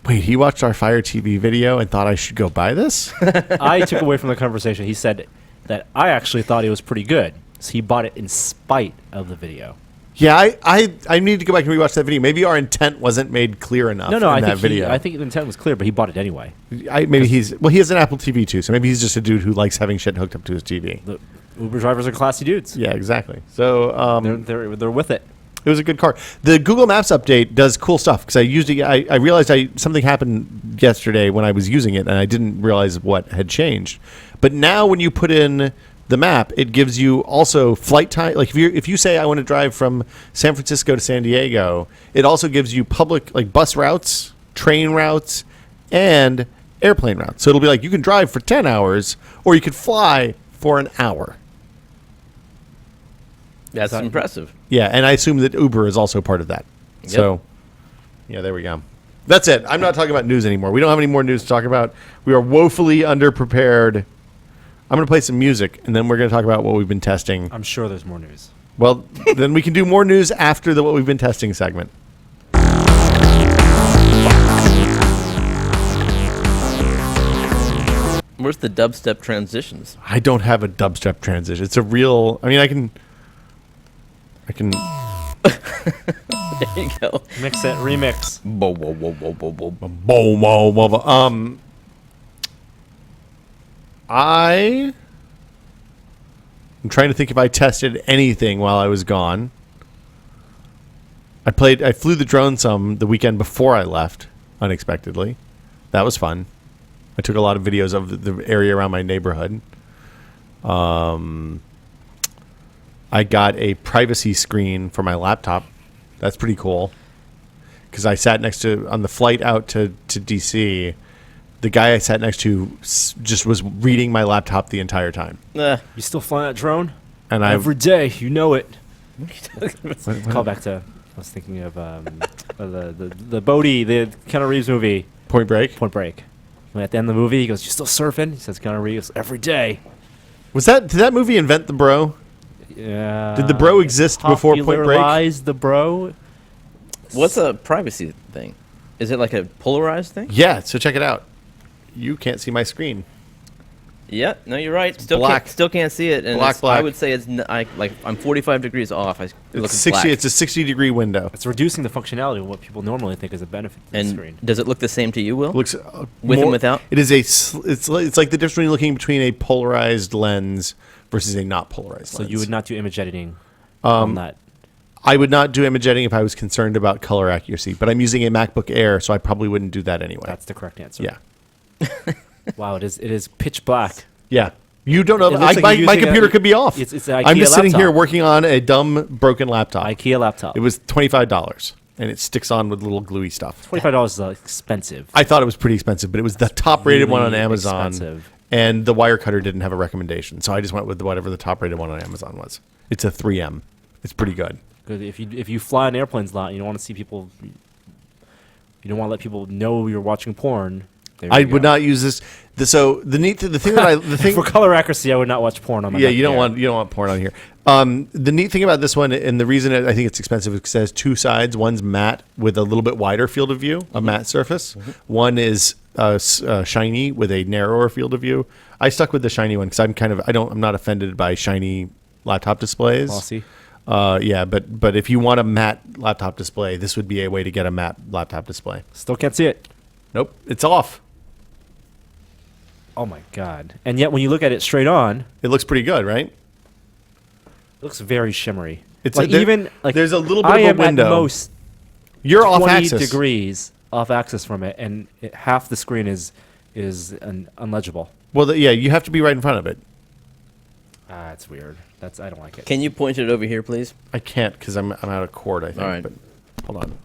wait, he watched our Fire TV video and thought I should go buy this? I took away from the conversation. He said that I actually thought it was pretty good. So he bought it in spite of the video. Yeah, I need to go back and rewatch that video. Maybe our intent wasn't made clear enough No, in I that think video. I think the intent was clear, but he bought it anyway. Maybe he has an Apple TV too, so maybe he's just a dude who likes having shit hooked up to his TV. The Uber drivers are classy dudes. Yeah, exactly. So They're with it. it was a good car. The Google Maps update does cool stuff because I used it. I realized something happened yesterday when I was using it, and I didn't realize what had changed. But now when you put in the map, it gives you also flight time. Like if you say I want to drive from San Francisco to San Diego, it also gives you public like bus routes, train routes, and airplane routes. So it'll be like you can drive for 10 hours or you could fly for an hour. That's impressive. Yeah, and I assume that Uber is also part of that. Yep. So, yeah, there we go. That's it. I'm not talking about news anymore. We don't have any more news to talk about. We are woefully underprepared. I'm going to play some music, and then we're going to talk about what we've been testing. I'm sure there's more news. Well, then we can do more news after the what we've been testing segment. Where's the dubstep transitions? I don't have a dubstep transition. It's a real. I mean, I can. There you go. Mix it, remix. Bo, bo, bo, bo, bo, bo. Boom, boom, boom, boom. I'm trying to think if I tested anything while I was gone. I flew the drone some the weekend before I left, unexpectedly. That was fun. I took a lot of videos of the area around my neighborhood. I got a privacy screen for my laptop. That's pretty cool. Because I sat next to, on the flight out to DC, the guy I sat next to just was reading my laptop the entire time. You still flying that drone? And Every day, you know it. What? Call back to, I was thinking of the Bodie, the Keanu Reeves movie, Point Break. Point Break. When at the end of the movie, he goes, "You still surfing?" He says, "Keanu Reeves, every day." Did that movie invent the bro? Yeah. Did the bro exist before Point Break? Popularized the bro. What's a privacy thing? Is it like a polarized thing? Yeah, so check it out. You can't see my screen. Yeah, no, you're right. Black. Still can't see it. And Black. I would say I'm 45 degrees off. It looks 60, black. it's a 60-degree window. It's reducing the functionality of what people normally think is a benefit to the And screen. does it look the same to you, Will? Looks With and without? It is it's like the difference between looking between a polarized lens versus a not polarized So lens. you would not do image editing on that. I would not do image editing if I was concerned about color accuracy, but I'm using a MacBook Air, so I probably wouldn't do that anyway. That's the correct answer. Yeah. Wow, it is pitch black. Yeah. You don't know. It looks like you're My using computer could be off. It's an I'm IKEA just sitting here laptop. working on a dumb, broken laptop. IKEA laptop. It was $25, and it sticks on with little gluey stuff. $25 is expensive. I thought it was pretty expensive, but it was the top-rated one on Really Amazon, expensive. and the wire cutter didn't have a recommendation, so I just went with whatever the top-rated one on Amazon was. It's a 3M. It's pretty good. Good. If you fly an airplanes a lot, you don't want to see people. You don't want to let people know you're watching porn. There I you would go. not use this. The thing For color accuracy, I would not watch porn on my. Yeah, MacBook you don't Air. want porn on here. The neat thing about this one, and the reason I think it's expensive, is because it has two sides. One's matte with a little bit wider field of view, a matte surface. One is shiny with a narrower field of view. I stuck with the shiny one because I'm not offended by shiny laptop displays. Glossy. Yeah, but if you want a matte laptop display, this would be a way to get a matte laptop display. Still can't see it. Nope, it's off. Oh my god! And yet, when you look at it straight on, It looks pretty good, right? it looks very shimmery. It's like there's a little bit I of a am window. at most You're off 20 axis. degrees off axis from it, and half the screen is unlegible. Well, yeah, you have to be right in front of it. Ah, it's weird. I don't like it. Can you point it over here, please? I can't because I'm out of cord. I think. All right. But hold on.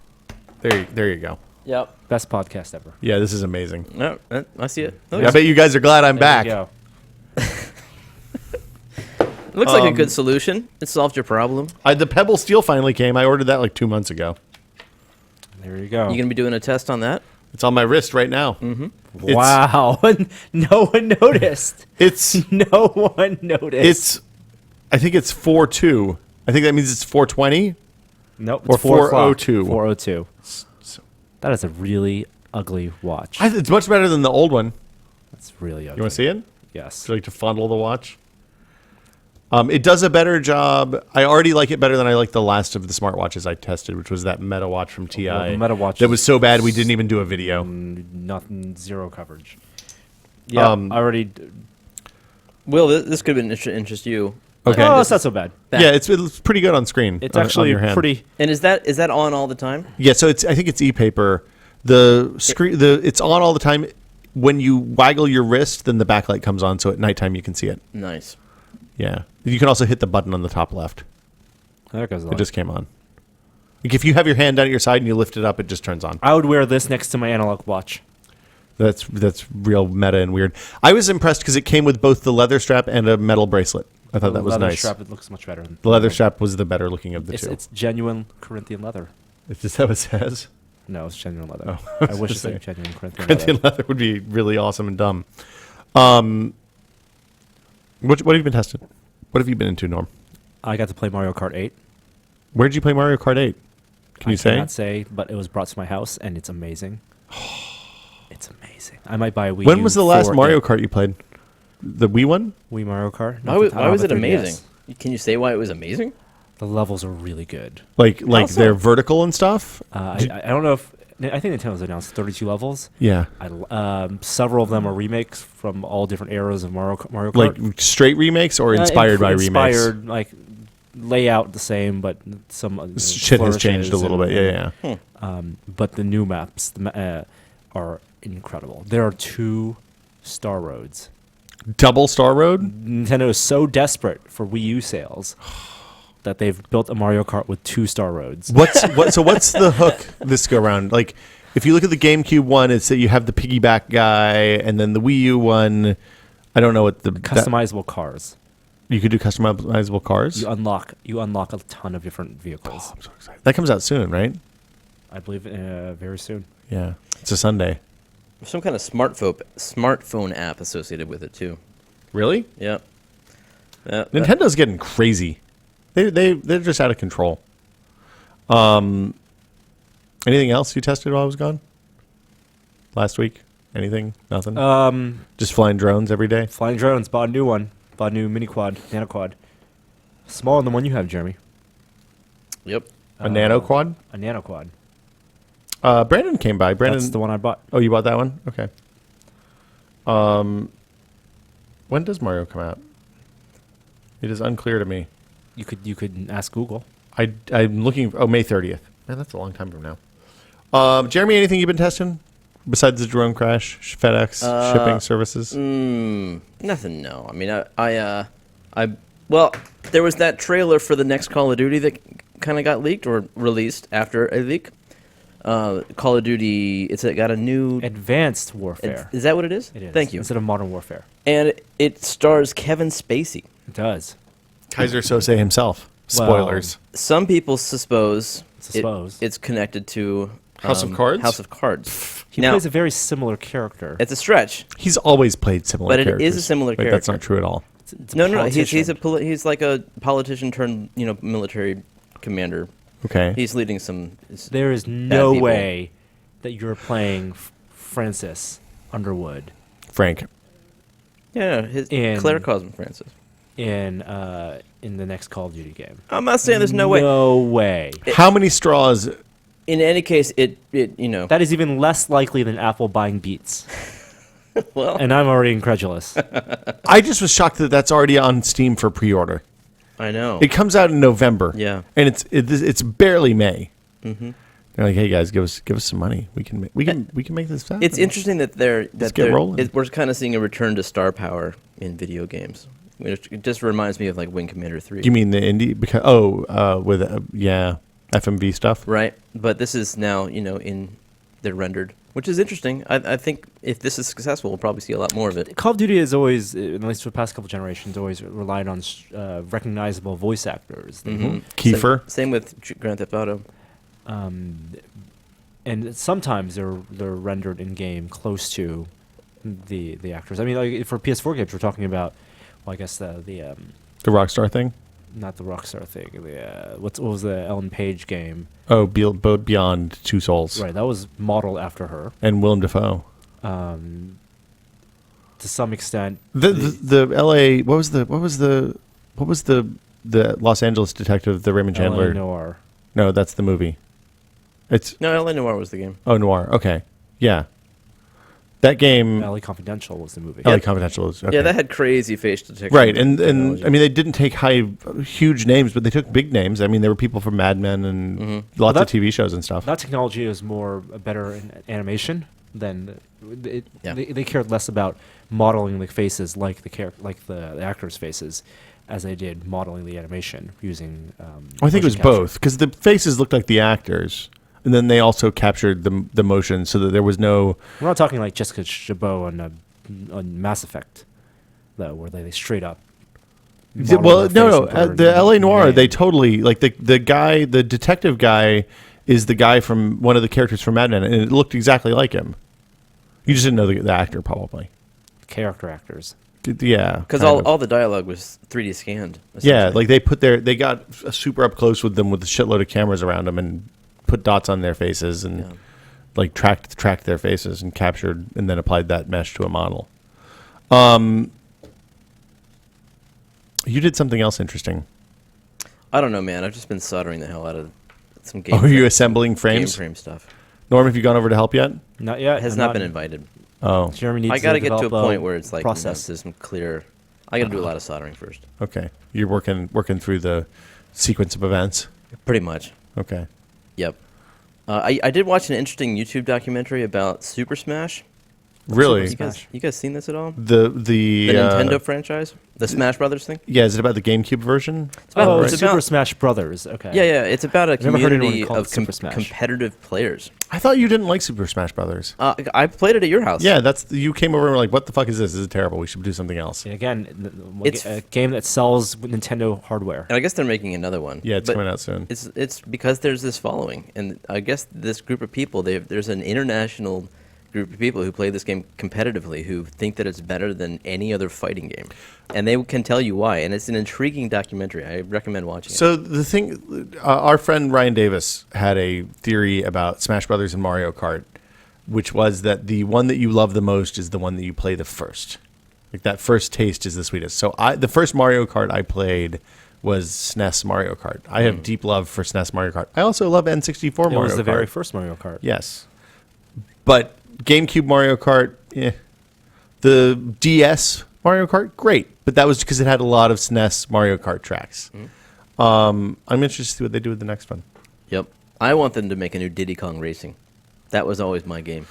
There you go. Yep. Best podcast ever. Yeah, this is amazing. No, I see it. I bet you guys are glad I'm back. There you go. It looks like a good solution. It solved your problem. The Pebble Steel finally came. I ordered that like 2 months ago. There you go. You gonna be doing a test on that? It's on my wrist right now. Wow. No one noticed. It's No one noticed. it's I think it's 4.2. I think that means it's 420. Nope. Or It's 4 o'clock. 4:02. 4:02. So, That is a really ugly watch. it's much better than the old one. That's really ugly. You want to see it? Yes. Would you like to fondle the watch? It does a better job. I already like it better than I like the last of the smartwatches I tested, which was that Meta Watch from TI. Well, the Meta Watch that was so bad we didn't even do a video. Nothing. Zero coverage. Yeah. I already. Will, this could have been interest you. Okay. Oh, This it's not so bad. Yeah, it's pretty good on screen. It's on actually your hand. pretty. And is that on all the time? Yeah, so I think it's e-paper. The screen, it's on all the time. When you waggle your wrist, then the backlight comes on, so at nighttime you can see it. Nice. Yeah, you can also hit the button on the top left. There goes the It light. just came on. Like if you have your hand down at your side and you lift it up, it just turns on. I would wear this next to my analog watch. That's real meta and weird. I was impressed because it came with both the leather strap and a metal bracelet. I thought that was leather nice. strap, it looks much better. The leather strap was the better looking of the two. It's genuine Corinthian leather. Is that what it says? No, it's genuine leather. Oh, I wish it just saying. said genuine Corinthian Corinthian leather. leather would be really awesome and dumb. What have you been testing? What have you been into, Norm? I got to play Mario Kart 8. Where did you play Mario Kart 8? Can you I say? cannot say, but it was brought to my house, and it's amazing. It's amazing. I might buy a Wii When U was the last for Mario it. Kart you played? The Wii one? Wii Mario Kart? Why, Not the- why was the it 3DS. amazing? Can you say why it was amazing? The levels are really good. Like so? they're vertical and stuff? I don't know if... I think Nintendo's announced 32 levels. Yeah. Several of them are remakes from all different eras of Mario Kart. Like straight remakes or inspired by remakes? Inspired, like layout the same, but some Shit has changed a flourishes little and- bit. Yeah. but the new maps are incredible. There are 2 Star Roads. Double Star Road? Nintendo is so desperate for Wii U sales that they've built a Mario Kart with 2 Star Roads. So what's the hook this go around? Like if you look at the GameCube one, it's that you have the piggyback guy, and then the Wii U one, I don't know what the Customizable cars. you could do customizable cars. You unlock a ton of different vehicles. I'm so excited. That comes out soon, right? I believe very soon. Yeah. It's a Sunday. There's some kind of smartphone app associated with it too. Really? Yeah. Nintendo's getting crazy. They're just out of control. Anything else you tested while I was gone? Last week? Anything? Nothing? Just flying drones every day? Flying drones. Bought a new one. Bought a new mini quad, nano quad. Smaller than the one you have, Jeremy. Yep. A nano quad? A nano quad. Brandon came by. Brandon, That's the one I bought. Oh, you bought that one? Okay. When does Mario come out? It is unclear to me. You could ask Google. I'm looking. May 30th. Man, that's a long time from now. Jeremy, anything you've been testing besides the drone crash, FedEx shipping services? Nothing. No. I mean, well, there was that trailer for the next Call of Duty that kind of got leaked or released after a leak. Call of Duty. It's got a new. Advanced Warfare. Is that what it is? It is. Thank you. Instead of Modern Warfare. And it stars Kevin Spacey. It does. Kaiser Sose himself. Spoilers. Some people suppose Suppose. it's connected to House of Cards? House of Cards. He Now, plays a very similar character. it's a stretch. He's always played similar But it characters. is a similar Wait, that's character. not true at all. It's a No. politician. He's like a politician turned military commander. Okay. He's leading some. There is no people. way that you're playing Francis Underwood Frank. Yeah, In- Claire calls him Francis. in the next Call of Duty game. I'm not saying there's no way. No way. How many straws? In any case, it That is even less likely than Apple buying Beats. well, And I'm already incredulous. I just was shocked that that's already on Steam for pre-order. I know. It comes out in November. Yeah. And it's barely May. Mm-hmm. They're like, hey guys, give us some money. We can make this happen. It's interesting that Let's get rolling. we're kind of seeing a return to star power in video games. It just reminds me of like Wing Commander 3. You mean the indie? Because with FMV stuff. Right, but this is now they're rendered, which is interesting. I think if this is successful, we'll probably see a lot more of it. Call of Duty has always, at least for the past couple generations, always relied on recognizable voice actors. Kiefer. Same with Grand Theft Auto. And sometimes they're rendered in game close to the actors. I mean, like for PS4 games, we're talking about, well, I guess the The Rockstar thing? Not the Rockstar thing. What was the Ellen Page game? Oh, Beyond Two Souls. Right, that was modeled after her. And Willem Dafoe. To some extent, The L.A. What was the Los Angeles detective, the Raymond Chandler? LA Noir. No, that's the movie. No, LA Noir was the game. Oh, Noir. Okay, yeah. That game. LA Confidential was the movie. LA Confidential is okay. Yeah, that had crazy face detection. Right, and technology. I mean they didn't take huge names, but they took big names. I mean there were people from Mad Men and lots of TV shows and stuff. That technology is better in animation than they cared less about modeling the faces like the actors' faces as they did modeling the animation using. I think it was motion capture. both because the faces looked like the actors, and then they also captured the motion so that there was no. We're not talking like Jessica Chabot on Mass Effect, though, where they straight up. Well, no. The L.A. Noir, name. they totally like the detective guy is the guy from one of the characters from Mad Men, and it looked exactly like him. You just didn't know the actor, probably. Character actors. Yeah, Because kind of. all the dialogue was 3D scanned. Yeah, essentially. like they got super up close with them with a shitload of cameras around them and put dots on their faces and like tracked their faces and captured and then applied that mesh to a model. You did something else interesting. I don't know, man. I've just been soldering the hell out of some game. Oh, are you assembling frames? Game frame stuff. Norm, have you gone over to help yet? Not yet. Has not been invited. Oh, Jeremy needs I got to get to a develop point where it's like process. there's some clear. I got to do a lot of soldering first. okay. You're working through the sequence of events. Pretty much. Okay. Yep. I did watch an interesting YouTube documentary about Super Smash. Really? You guys seen this at all? The Nintendo franchise, the Smash Brothers thing. Yeah, is it about the GameCube version? Oh, It's Super about- Smash Brothers. Okay. Yeah. It's about a never heard anyone community call it of Super Smash. competitive players. I thought you didn't like Super Smash Brothers. I played it at your house. Yeah, you came over and were like, "What the fuck is this? This is terrible. We should do something else." And again, It's a game that sells Nintendo hardware. And I guess they're making another one. Yeah, it's But coming out soon. It's because there's this following, and I guess this group of people, there's an international group of people who play this game competitively who think that it's better than any other fighting game, and they can tell you why. And it's an intriguing documentary. I recommend watching it. So the thing, our friend Ryan Davis had a theory about Smash Brothers and Mario Kart, which was that the one that you love the most is the one that you play the first. Like that first taste is the sweetest. So the first Mario Kart I played was SNES Mario Kart. I have deep love for SNES Mario Kart. I also love N64 Mario Kart. It was the very first Mario Kart. Yes. But GameCube Mario Kart, the DS Mario Kart, great. But that was because it had a lot of SNES Mario Kart tracks. I'm interested to see what they do with the next one. Yep. I want them to make a new Diddy Kong Racing. That was always my game.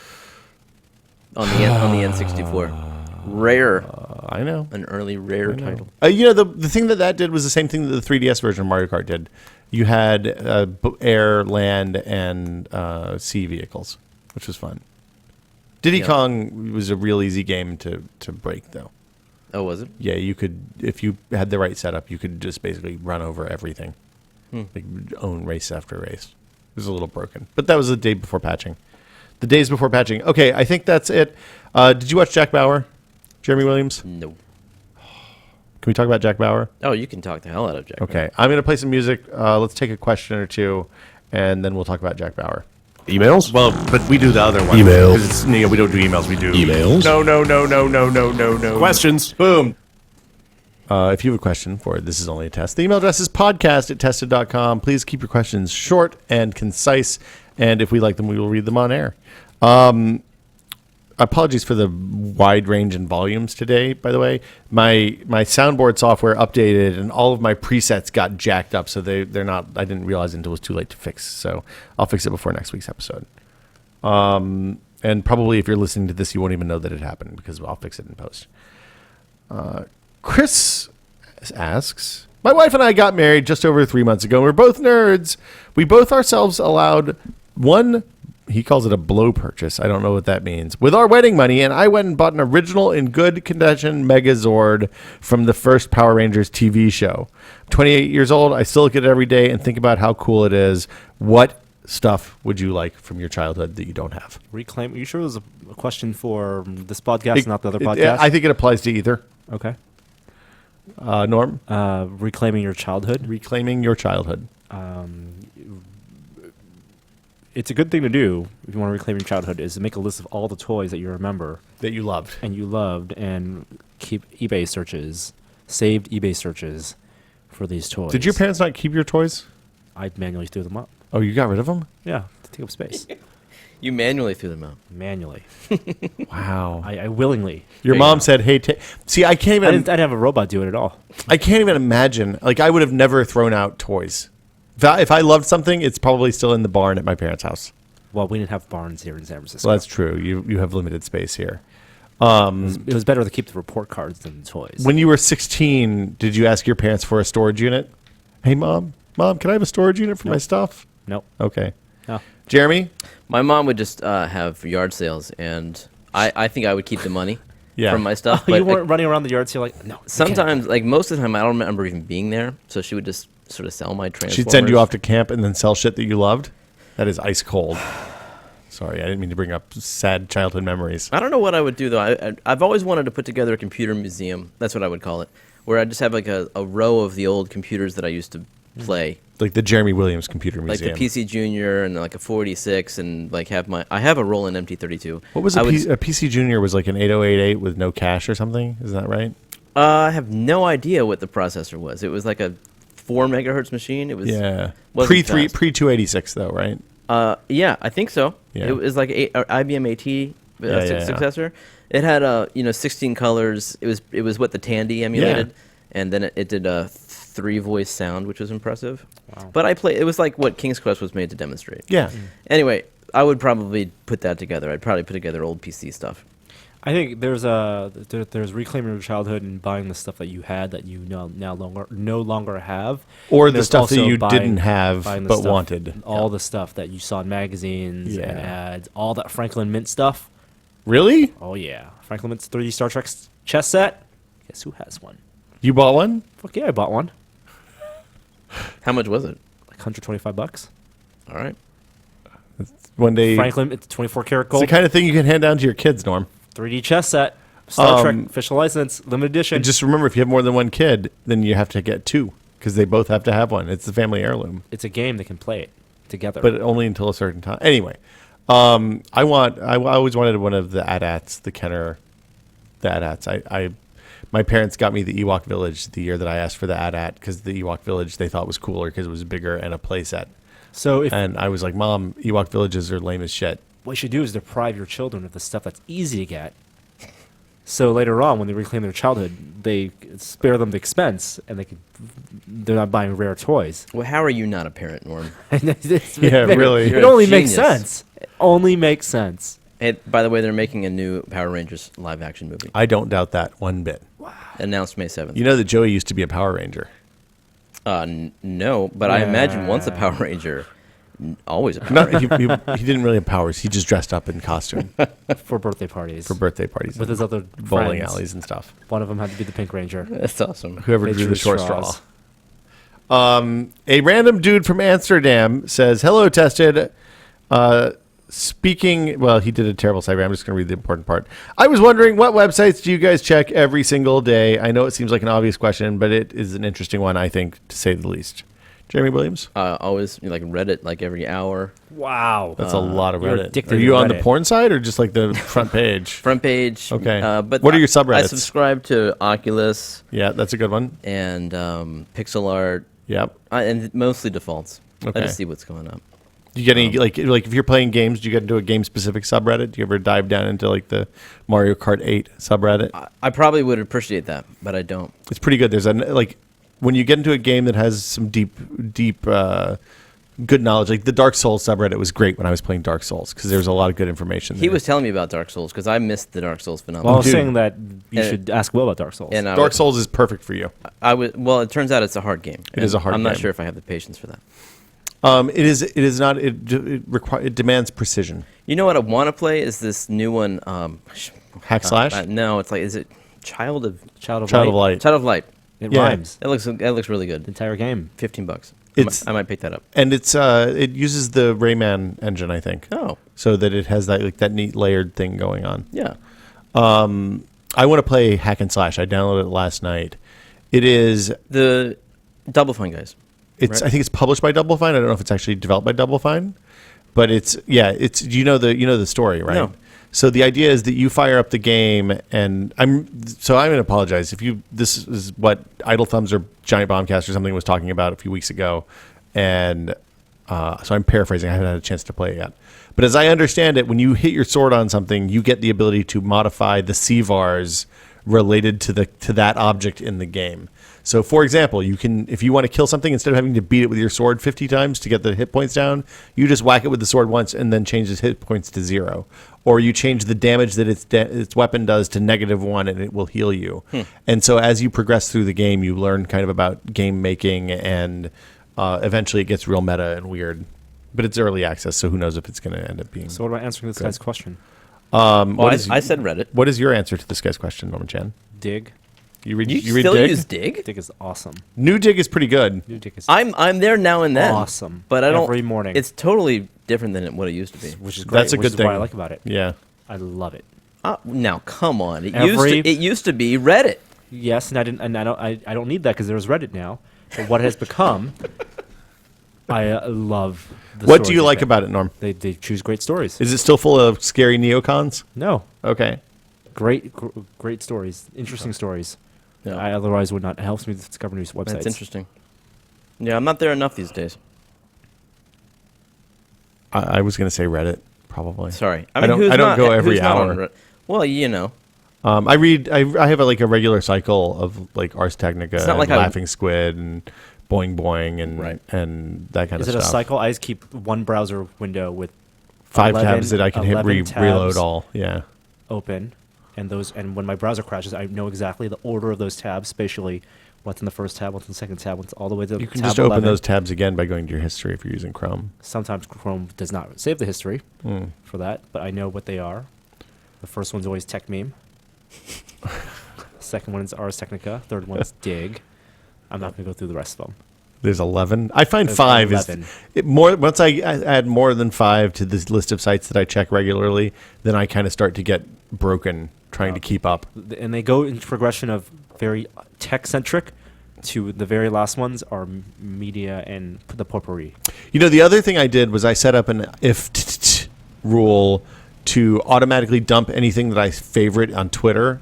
On the N64. Rare. I know. An early rare title. The thing that did was the same thing that the 3DS version of Mario Kart did. You had air, land, and sea vehicles, which was fun. Diddy Kong was a real easy game to break, though. Oh, was it? Yeah, you could, if you had the right setup, you could just basically run over everything. Like own race after race. It was a little broken. But that was the day before patching. The days before patching. Okay, I think that's it. Did you watch Jack Bauer? Jeremy Williams? No. Can we talk about Jack Bauer? Oh, you can talk the hell out of Jack. Okay, I'm going to play some music. Let's take a question or two, and then we'll talk about Jack Bauer. Emails? Well, but we do the other one. Emails. Because we don't do emails, we do... Emails? No. Questions? Boom. If you have a question for This Is Only a Test, the email address is podcast@tested.com. Please keep your questions short and concise, and if we like them, we will read them on air. Apologies for the wide range in volumes today, by the way. My soundboard software updated, and all of my presets got jacked up, so they're not... I didn't realize until it was too late to fix, so I'll fix it before next week's episode. And probably if you're listening to this, you won't even know that it happened, because I'll fix it in post. Chris asks, my wife and I got married just over 3 months ago. We're both nerds. We both ourselves allowed one, he calls it a blow purchase. I don't know what that means. With our wedding money, and I went and bought an original in good condition Megazord from the first Power Rangers TV show. I'm 28 years old. I still look at it every day and think about how cool it is. What stuff would you like from your childhood that you don't have? Reclaim. Are you sure it was a question for this podcast, not the other podcast? I think it applies to either. Okay. Norm? Reclaiming your childhood. Reclaiming your childhood. It's a good thing to do if you want to reclaim your childhood, is to make a list of all the toys that you remember That you loved. and keep saved eBay searches for these toys. Did your parents not keep your toys? I manually threw them up. Oh, you got rid of them? Yeah, to take up space. You manually threw them out. Manually. Wow. I willingly. Your mom said, "Hey, see, I can't I even. didn't have a robot do it at all. I can't even imagine. Like, I would have never thrown out toys. If I loved something, it's probably still in the barn at my parents' house. Well, we didn't have barns here in San Francisco. Well, that's true. You have limited space here. It was better to keep the report cards than the toys. When you were 16, did you ask your parents for a storage unit? Hey, mom, can I have a storage unit for my stuff? Nope. Okay. No. Jeremy? My mom would just have yard sales, and I think I would keep the money Yeah. from my stuff. You but weren't running around the yard, so you're like, no. you sometimes, like most of the time, I don't remember even being there. So she would just sort of sell my Transformers. She'd send you off to camp and then sell shit that you loved? That is ice cold. Sorry, I didn't mean to bring up sad childhood memories. I don't know what I would do though. I've always wanted to put together a computer museum. That's what I would call it, where I just have like a row of the old computers that I used to play, Like the Jeremy Williams Computer like Museum. the PC Junior and like a 486, and like I have a Roland MT32. What was a PC Junior? Was like an 8088 with no cache or something? Isn't that right? I have no idea what the processor was. It was like a 4 megahertz machine. It was Yeah. wasn't fast. Pre 286 though, right? Yeah, I think so. Yeah. It was like IBM AT Yeah. successor. It had 16 colors. It was what the Tandy emulated, and then it did a 3-voice sound, which was impressive. Wow. But it was like what King's Quest was made to demonstrate. Yeah. Anyway, I would probably put that together. I'd probably put together old PC stuff. I think there's reclaiming your childhood and buying the stuff that you had that you no longer have, Or And the there's stuff that also you buying- didn't have buying the but stuff- wanted. all the stuff that you saw in magazines Yeah. and ads, all that Franklin Mint stuff. Really? Oh yeah, Franklin Mint's 3D Star Trek chess set. Guess who has one? You bought one? Fuck yeah, I bought one. How much was it? Like $125. All right. One day. Franklin, it's 24 karat It's gold. the kind of thing you can hand down to your kids, Norm. 3D chess set. Star Trek Um, official license, limited edition. And just remember, if you have more than one kid, then you have to get two because they both have to have one. It's the family heirloom, It's a game they can play it together. but only until a certain time. Anyway, I always wanted one of the AT-ATs, the Kenner, the AT-ATs. My parents got me the Ewok Village the year that I asked for the AT-AT because the Ewok Village they thought was cooler because it was bigger and a playset. so And I was like, Mom, Ewok Villages are lame as shit. what you should do is deprive your children of the stuff that's easy to get. So later on, when they reclaim their childhood, they spare them the expense, and they're not buying rare toys. Well, how are you not a parent, Norm? Yeah, really. It You're a only makes genius. sense. It only makes sense. Hey, by the way, they're making a new Power Rangers live action movie. I don't doubt that one bit. Announced May 7th. You know that Joey used to be a Power Ranger. No, but I imagine once a Power Ranger, always a Power No, Ranger. he didn't really have powers. He just dressed up in costume For birthday parties. for birthday parties With and his other bowling friends. alleys and stuff. One of them had to be the Pink Ranger. That's awesome. Whoever They drew drew the short straw. straws. A random dude from Amsterdam says, "Hello, Tested. Speaking, well, he did a terrible segue. I'm just going to read the important part. I was wondering, what websites do you guys check every single day? I know it seems like an obvious question, but it is an interesting one, I think, to say the least." Jeremy Williams? Always like Reddit, like every hour. Wow. That's a lot of you're Reddit. addicted Are to you on the Reddit. porn side or just like the front page? Front page. Okay. But What are your I subreddits? subscribe to Oculus Yeah, that's a good one. and Pixel Art, Yep. and mostly defaults. Okay. I just see what's going on. Do you get any like if you're playing games, do you get into a game specific subreddit? Do you ever dive down into like the Mario Kart 8 subreddit? I probably would appreciate that, but I don't. It's pretty good. There's like when you get into a game that has some deep good knowledge. Like the Dark Souls subreddit was great when I was playing Dark Souls because there was a lot of good information. He there. was telling me about Dark Souls because I missed the Dark Souls Well, I phenomenon. was Dude. saying that you And- should ask Will about Dark Souls. And Dark Souls is perfect for you. Well, it turns out it's a hard game. It is a hard I'm not game. sure if I have the patience for that. It is not. It demands precision. You know what I want to play is this new one. Hack slash. No, it's like is it Child of Child of Child of Light. Light. Child of Light? It Yeah. rhymes. That looks really good. The entire game. $15. It's- I might pick that up. And it uses the Rayman engine, I think, Oh, so that it has that neat layered thing going on. yeah. I want to play hack and slash. I downloaded it last night, It is. The Double Fine guys. It's. Right. I think it's published by Double Fine. I don't know if it's actually developed by Double Fine, but it's. Yeah. It's. You know the story, right? No. So the idea is that you fire up the game, and I'm going to apologize if you. This is what Idle Thumbs or Giant Bombcast or something was talking about a few weeks ago, and so I'm paraphrasing. I haven't had a chance to play it yet, but as I understand it, when you hit your sword on something, you get the ability to modify the CVARs related to that object in the game. So, for example, you can, if you want to kill something, instead of having to beat it with your sword 50 times to get the hit points down, you just whack it with the sword once and then change its hit points to 0. Or you change the damage that its weapon does to -1 and it will heal you. And so as you progress through the game, you learn kind of about game making, and eventually it gets real meta and weird. But it's early access, so who knows if it's going to end up being. So what about answering this guy's question? Well, I said Reddit. What is your answer to this guy's question, Norman Chan? Dig. You read still Dig? use Dig? Dig is awesome. New Dig is pretty good. New Dig is I'm there now and then. awesome. But I don't. Every morning. It's totally different than what it used to be. which is great. That's a which good is thing. what I like about it. Yeah. I love it. Now come on. It Every- used to be Reddit. Yes, and I don't need that because there's Reddit now. But what it has become, I love. The What do stories you they like pick. about it, Norm? They choose great stories. Is it still full of scary neocons? No, Okay. great stories, interesting stories. Yeah. I otherwise would not. It helps me discover new websites. That's interesting. Yeah, I'm not there enough these days. I was going to say Reddit, probably. Sorry. I don't go every who's not on hour. Reddit? Well, you know. I read. I have a regular cycle of like Ars Technica, It's not and like I- Laughing Squid, and Boing Boing, and Right. and that kind Is of it stuff. a cycle? I just keep one browser window with 5 11 tabs that I can hit 11 reload tabs all. Yeah. open, and when my browser crashes, I know exactly the order of those tabs spatially. What's in the first tab? What's in the second tab? What's all the way to You can tab just open 11. those tabs again by going to your history if you're using Chrome. Sometimes Chrome does not save the history Mm. for that, but I know what they are. The first one's always Tech Meme. Second one is Ars Technica. Third one's Dig. I'm not going to go through the rest of them. There's 11. I find There's 5 11. is more. Once I add more than 5 to this list of sites that I check regularly, then I kind of start to get broken trying to keep up. And they go in progression of very tech-centric to the very last ones are media and the potpourri. You know, the other thing I did was I set up an if rule to automatically dump anything that I favorite on Twitter.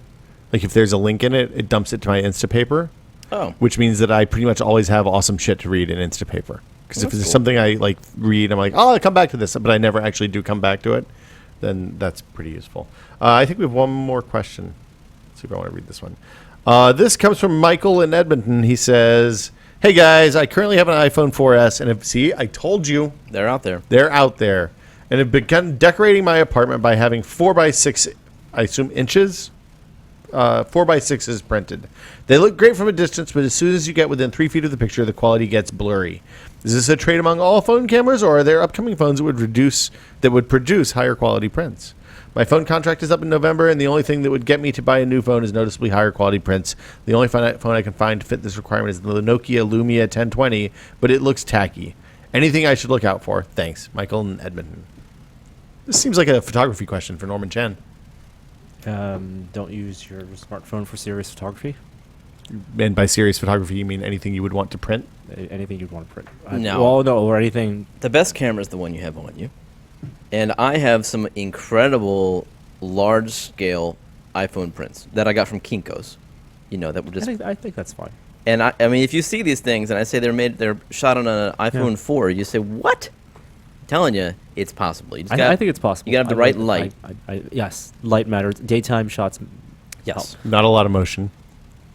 Like if there's a link in it, it dumps it to my Instapaper, Oh. which means that I pretty much always have awesome shit to read in Instapaper. Because if That's there's cool. something I like read, I'm like, oh, I'll come back to this, but I never actually do come back to it. Then that's pretty useful. I think we have one more question. Let's see if I want to read this one. This comes from Michael in Edmonton. He says, "Hey guys, I currently have an iPhone 4S, and see, I told you They're out there. they're out there, and have begun decorating my apartment by having 4x6, I assume inches, 4x6s printed. They look great from a distance, but as soon as you get within 3 feet of the picture, the quality gets blurry. Is this a trade among all phone cameras, or are there upcoming phones that would produce higher quality prints? My phone contract is up in November, and the only thing that would get me to buy a new phone is noticeably higher quality prints. The only phone I can find to fit this requirement is the Nokia Lumia 1020, but it looks tacky. Anything I should look out for? Thanks, Michael in Edmonton." This seems like a photography question for Norman Chen. Don't use your smartphone for serious photography. And by serious photography, you mean anything you would want to print? Anything you'd want to print. No. Well, no, or anything. The best camera is the one you have on you. And I have some incredible large-scale iPhone prints that I got from Kinko's. You know, that were just... I think that's fine. And I mean, if you see these things and I say they're shot on an iPhone 4, you say, what? I'm telling you, it's possible. You just I think it's possible. You got to have the I right like- light. yes, light matters. Daytime shots. Yes. help. Not a lot of motion.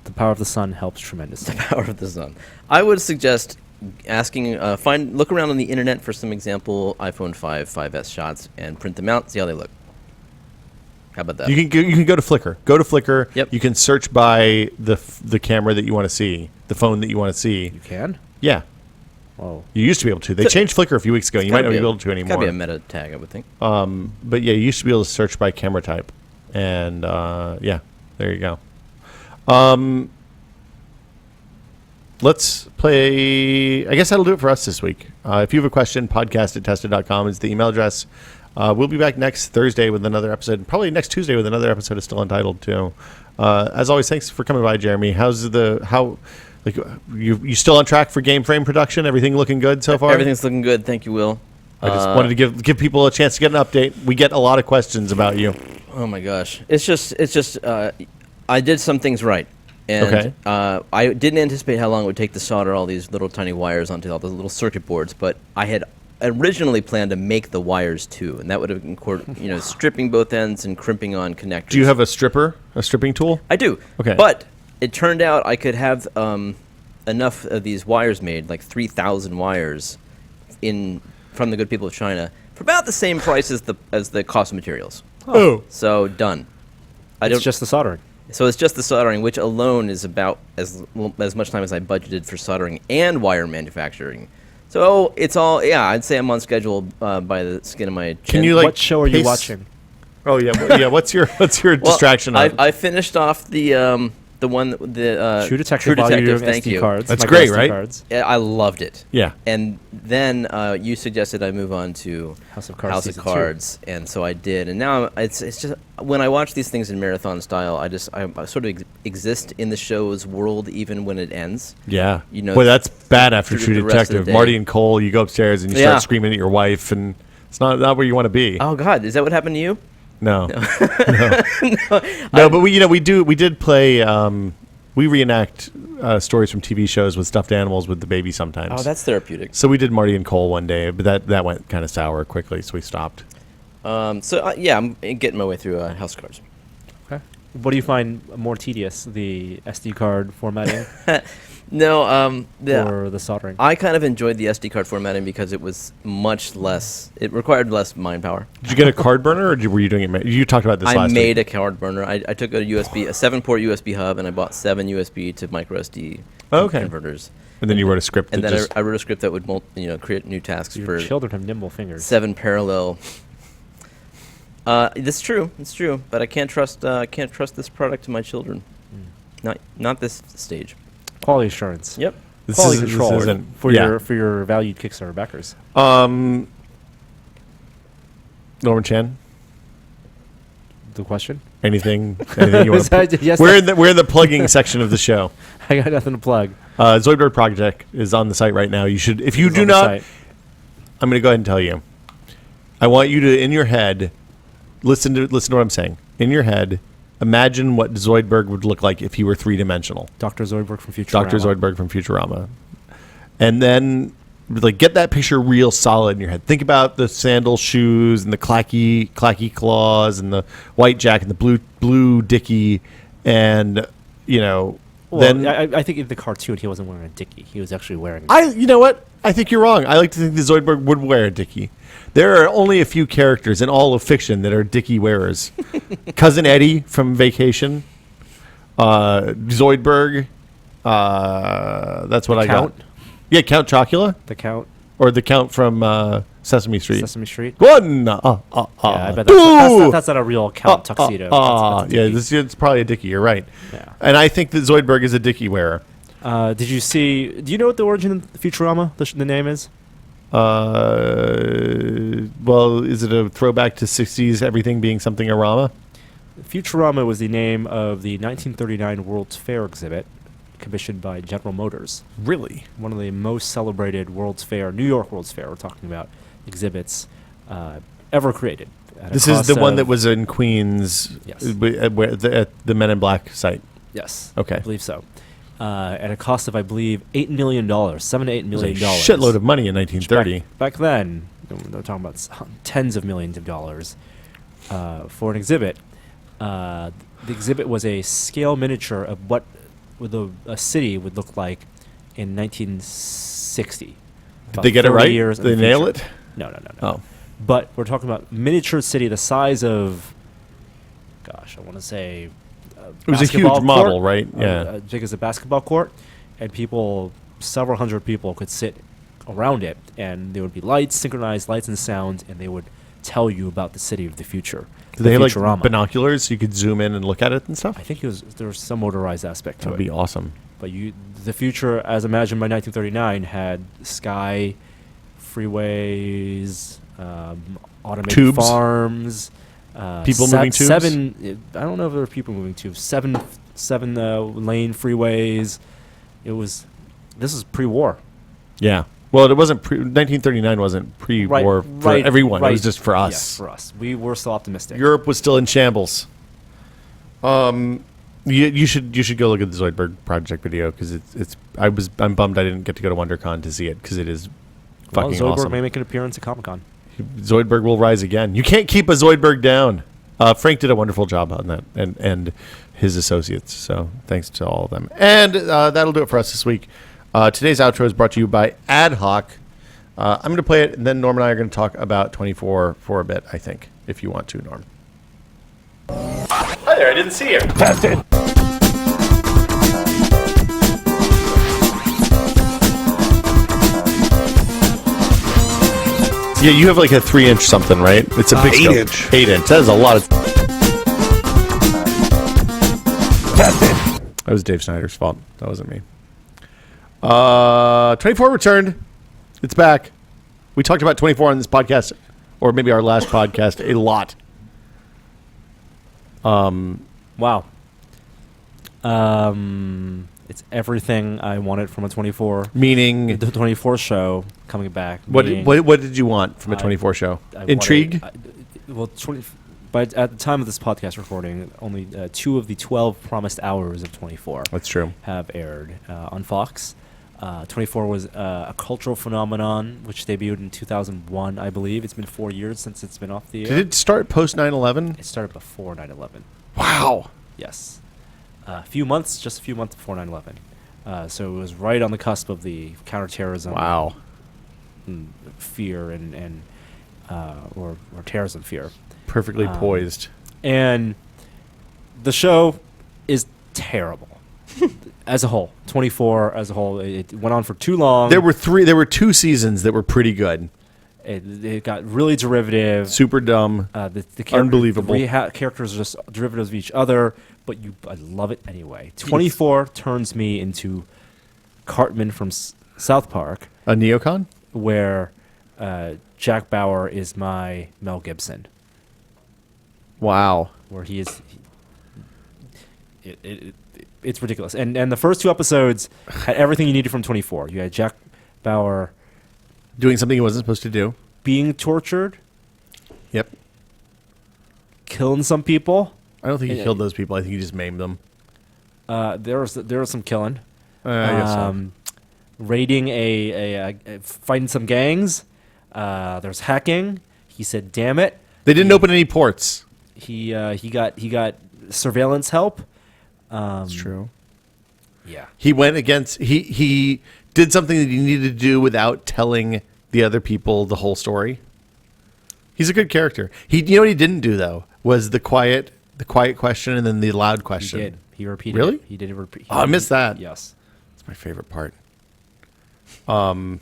The power of the sun helps tremendously. Power of the sun. I would suggest asking, look around on the internet for some example iPhone 5S shots and print them out. See how they look. How about that? You can go to Flickr. Go to Flickr. Yep. You can search by the camera that you want to see, the phone that you want to see. You can? Yeah, Whoa. you used to be able to. They changed Flickr a few weeks ago. You might not be able to Gotta anymore. be a meta tag, I would think. But yeah, you used to be able to search by camera type, and yeah, there you go. let's play. I guess that'll do it for us this week. If you have a question, podcast@tested.com is the email address. We'll be back next Thursday with another episode. Probably next Tuesday with another episode of Still Untitled too. As always, thanks for coming by, Jeremy. You still on track for game frame production? Everything looking good so far? Everything's looking good. Thank you, Will. I just wanted to give people a chance to get an update. We get a lot of questions about you. Oh my gosh, it's just I did some things right, and I didn't anticipate how long it would take to solder all these little tiny wires onto all the little circuit boards. But I had originally planned to make the wires too, and that would have included stripping both ends and crimping on connectors. Do you have a stripping tool? I do. Okay, but it turned out I could have enough of these wires made, like 3,000 wires, from the good people of China for about the same price as the cost of materials. Oh, So done. It's just the soldering. So it's just the soldering, which alone is about as much time as I budgeted for soldering and wire manufacturing. So it's all, I'd say I'm on schedule by the skin of my chin. Can you what show are you watching? Oh yeah. What's your distraction? I finished off the one True Detective. Thank you. Cards, That's great, SD right? Cards. Yeah, I loved it. Yeah. And then you suggested I move on to House of Cards. House of Season Cards, and so I did. And now it's just when I watch these things in marathon style, I sort of exist in the show's world even when it ends. Yeah. You Boy, that's bad after through True the rest of the Detective. day. Marty and Cole, you go upstairs and you start screaming at your wife, and it's not where you want to be. Oh God, is that what happened to you? No. No, but we did play. We reenact stories from TV shows with stuffed animals with the baby sometimes. Oh, that's therapeutic. So we did Marty and Cole one day, but that went kind of sour quickly, so we stopped. I'm getting my way through House of Cards. Okay. What do you find more tedious, the SD card formatting No, or the soldering? I kind of enjoyed the SD card formatting because it was much less. It required less mind power. Did you get a card burner, or were you doing it? You talked about this I last made week. a card burner. I took a 7-port USB hub, and I bought 7 USB to micro SD converters. And then you wrote a script. And then I wrote a script that would create new tasks Your for children have nimble fingers. 7 parallel. It's true. It's true. But I can't trust this product to my children. Not this stage. Quality assurance. Yep. Quality control isn't- for yeah. your valued Kickstarter backers. Norman Chan, The question? anything you want to Yes, we're in the plugging section of the show. I got nothing to plug. Zoidberg Project is on the site right now. You should, if you It's do on the not, site. I'm going to go ahead and tell you. I want you to, in your head, listen to what I'm saying. In your head, imagine what Zoidberg would look like if he were three-dimensional. Dr. Zoidberg from Futurama. Dr. Zoidberg from Futurama. And then get that picture real solid in your head. Think about the sandal shoes and the clacky claws and the white jacket and the blue dicky, and Well, then I think in the cartoon he wasn't wearing a dickie. He was actually wearing. you know what? I think you're wrong. I like to think that Zoidberg would wear a dickie. There are only a few characters in all of fiction that are dickie wearers. Cousin Eddie from Vacation. Zoidberg. That's what I Count? got. Yeah, Count Chocula. The Count. Or the Count from Sesame Street. Sesame Street. One. Yeah, I bet Ooh! that's not a real Count tuxedo. That's a Yeah, dickie. it's probably a dickie. You're right. Yeah. And I think that Zoidberg is a dickie wearer. Did you see? Do you know what the origin of Futurama? The name is. Well, is it a throwback to 60s everything being something Arama? Futurama was the name of the 1939 World's Fair exhibit commissioned by General Motors. Really? One of the most celebrated World's Fair, New York World's Fair, we're talking about, exhibits ever created. This is the one that was in Queens. Yes. At the Men in Black site. Yes. Okay. I believe so. At a cost of, I believe, $8 million, $7 to $8 million. A shitload of money in 1930. Back then, they're talking about tens of millions of dollars for an exhibit. The exhibit was a scale miniature of what a city would look like in 1960. Did they get it right? Years Did they nail it? No. Oh. But we're talking about miniature city the size of, gosh, I want to say, It was a huge basketball model, court, right? Yeah. as big as a basketball court, and several hundred people could sit around it, and there would be lights, synchronized lights and sounds, and they would tell you about the city of the future. Did they have Futurama. like binoculars so you could zoom in and look at it and stuff? I think there was some motorized aspect to That would it. be awesome. But the future, as imagined by 1939, had sky, freeways, automated Tubes. farms, People moving tubes? I don't know if there were people moving tubes. Seven lane freeways. This is pre-war. Yeah. Well, it wasn't 1939 wasn't pre-war for everyone. It was just for us. Yes, for us. We were still optimistic. Europe was still in shambles. You should go look at the Zoidberg project video because I'm bummed I didn't get to go to WonderCon to see it because it is fucking Zoidberg awesome. may make an appearance at Comic-Con. Zoidberg will rise again. You can't keep a Zoidberg down. Frank did a wonderful job on that, and his associates. So thanks to all of them. And that'll do it for us this week. Today's outro is brought to you by Ad Hoc. I'm going to play it, and then Norm and I are going to talk about 24 for a bit, I think, if you want to, Norm. Hi there, I didn't see you. Test it. Yeah, you have like a 3-inch something, right? It's a big 8-inch. 8-inch. That is a lot of... Test it. That was Dave Snyder's fault. That wasn't me. 24 returned. It's back. We talked about 24 on this podcast, or maybe our last podcast, a lot. Wow. It's everything I wanted from a 24. Meaning, The 24 show coming back. what meaning did you want from a 24 show? I Intrigue? But at the time of this podcast recording, only 2 of the 12 promised hours of 24 That's true. have aired on Fox. 24 was a cultural phenomenon which debuted in 2001, I believe. It's been 4 years since it's been off the air. Did it start post 9/11? It started before 9/11. Wow. Yes. Just a few months before 9/11. So it was right on the cusp of the counterterrorism Wow. fear and or terrorism fear. Perfectly poised. And the show is terrible. As a whole, 24 as a whole, it went on for too long. There were 2 seasons that were pretty good. It got really derivative. Super dumb. The Unbelievable. The characters are just derivatives of each other, but I love it anyway. 24 turns me into Cartman from South Park, A neocon? where Jack Bauer is my Mel Gibson, Wow. where he is. It's ridiculous. And the first 2 episodes had everything you needed from 24. You had Jack Bauer Doing something he wasn't supposed to do. being tortured, Yep. killing some people. I don't think he Yeah. killed those people. I think he just maimed them. There was some killing. I guess so. Raiding fighting some gangs. There's hacking. He said, "Damn it." They didn't open any ports. He got surveillance help. That's true. Yeah. He went against he did something that he needed to do without telling the other people the whole story. He's a good character. You know what he didn't do though was the quiet question and then the loud question. He did. He repeated. Really? It. He did it. Oh, I missed that. Yes. That's my favorite part. Do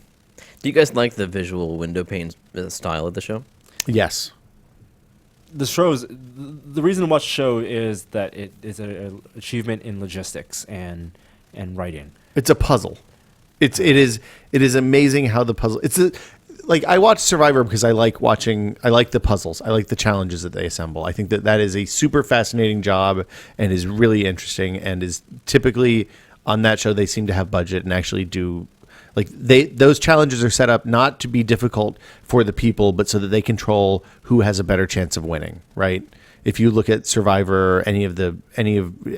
you guys like the visual window pane style of the show? Yes. The reason to watch the show is that it is an achievement in logistics and writing. It's a puzzle. It is amazing how the puzzle. Like I watch Survivor because I like the puzzles. I like the challenges that they assemble. I think that is a super fascinating job and is really interesting and is typically on that show they seem to have budget and actually do those challenges are set up not to be difficult for the people but so that they control who has a better chance of winning, right? If you look at Survivor, any of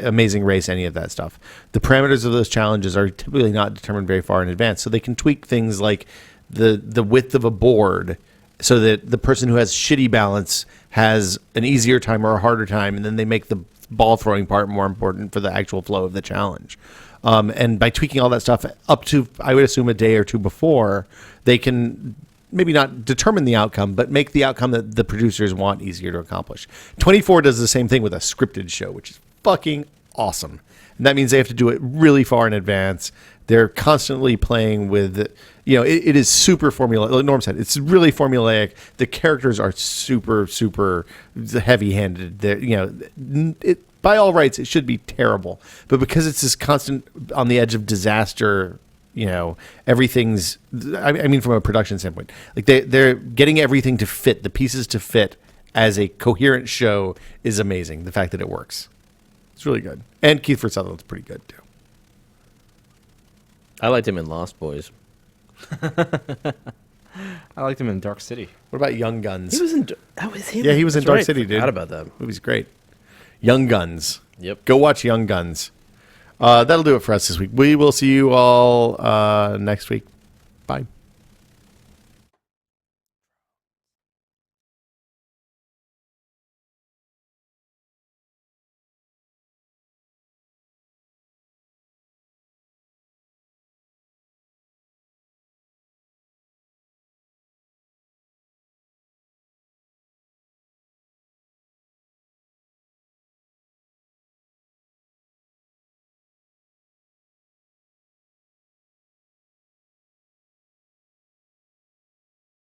Amazing Race, any of that stuff, the parameters of those challenges are typically not determined very far in advance. So they can tweak things like the width of a board so that the person who has shitty balance has an easier time or a harder time, and then they make the ball throwing part more important for the actual flow of the challenge. And by tweaking all that stuff up to, I would assume, a day or two before, they can maybe not determine the outcome, but make the outcome that the producers want easier to accomplish. 24 does the same thing with a scripted show, which is fucking awesome. And that means they have to do it really far in advance. They're constantly playing with, it is super formulaic. Like Norm said, it's really formulaic. The characters are super, super heavy-handed. By all rights, it should be terrible. But because it's this constant on the edge of disaster, everything's, I mean, from a production standpoint, like they're getting everything to fit, the pieces to fit as a coherent show is amazing. The fact that it works. It's really good. And Kiefer Sutherland's pretty good, too. I liked him in Lost Boys. I liked him in Dark City. What about Young Guns? He was in. That was him. Yeah, he was in That's Dark right. City, dude. Forgot about that. Movie's great. Young Guns. Yep. Go watch Young Guns. That'll do it for us this week. We will see you all next week.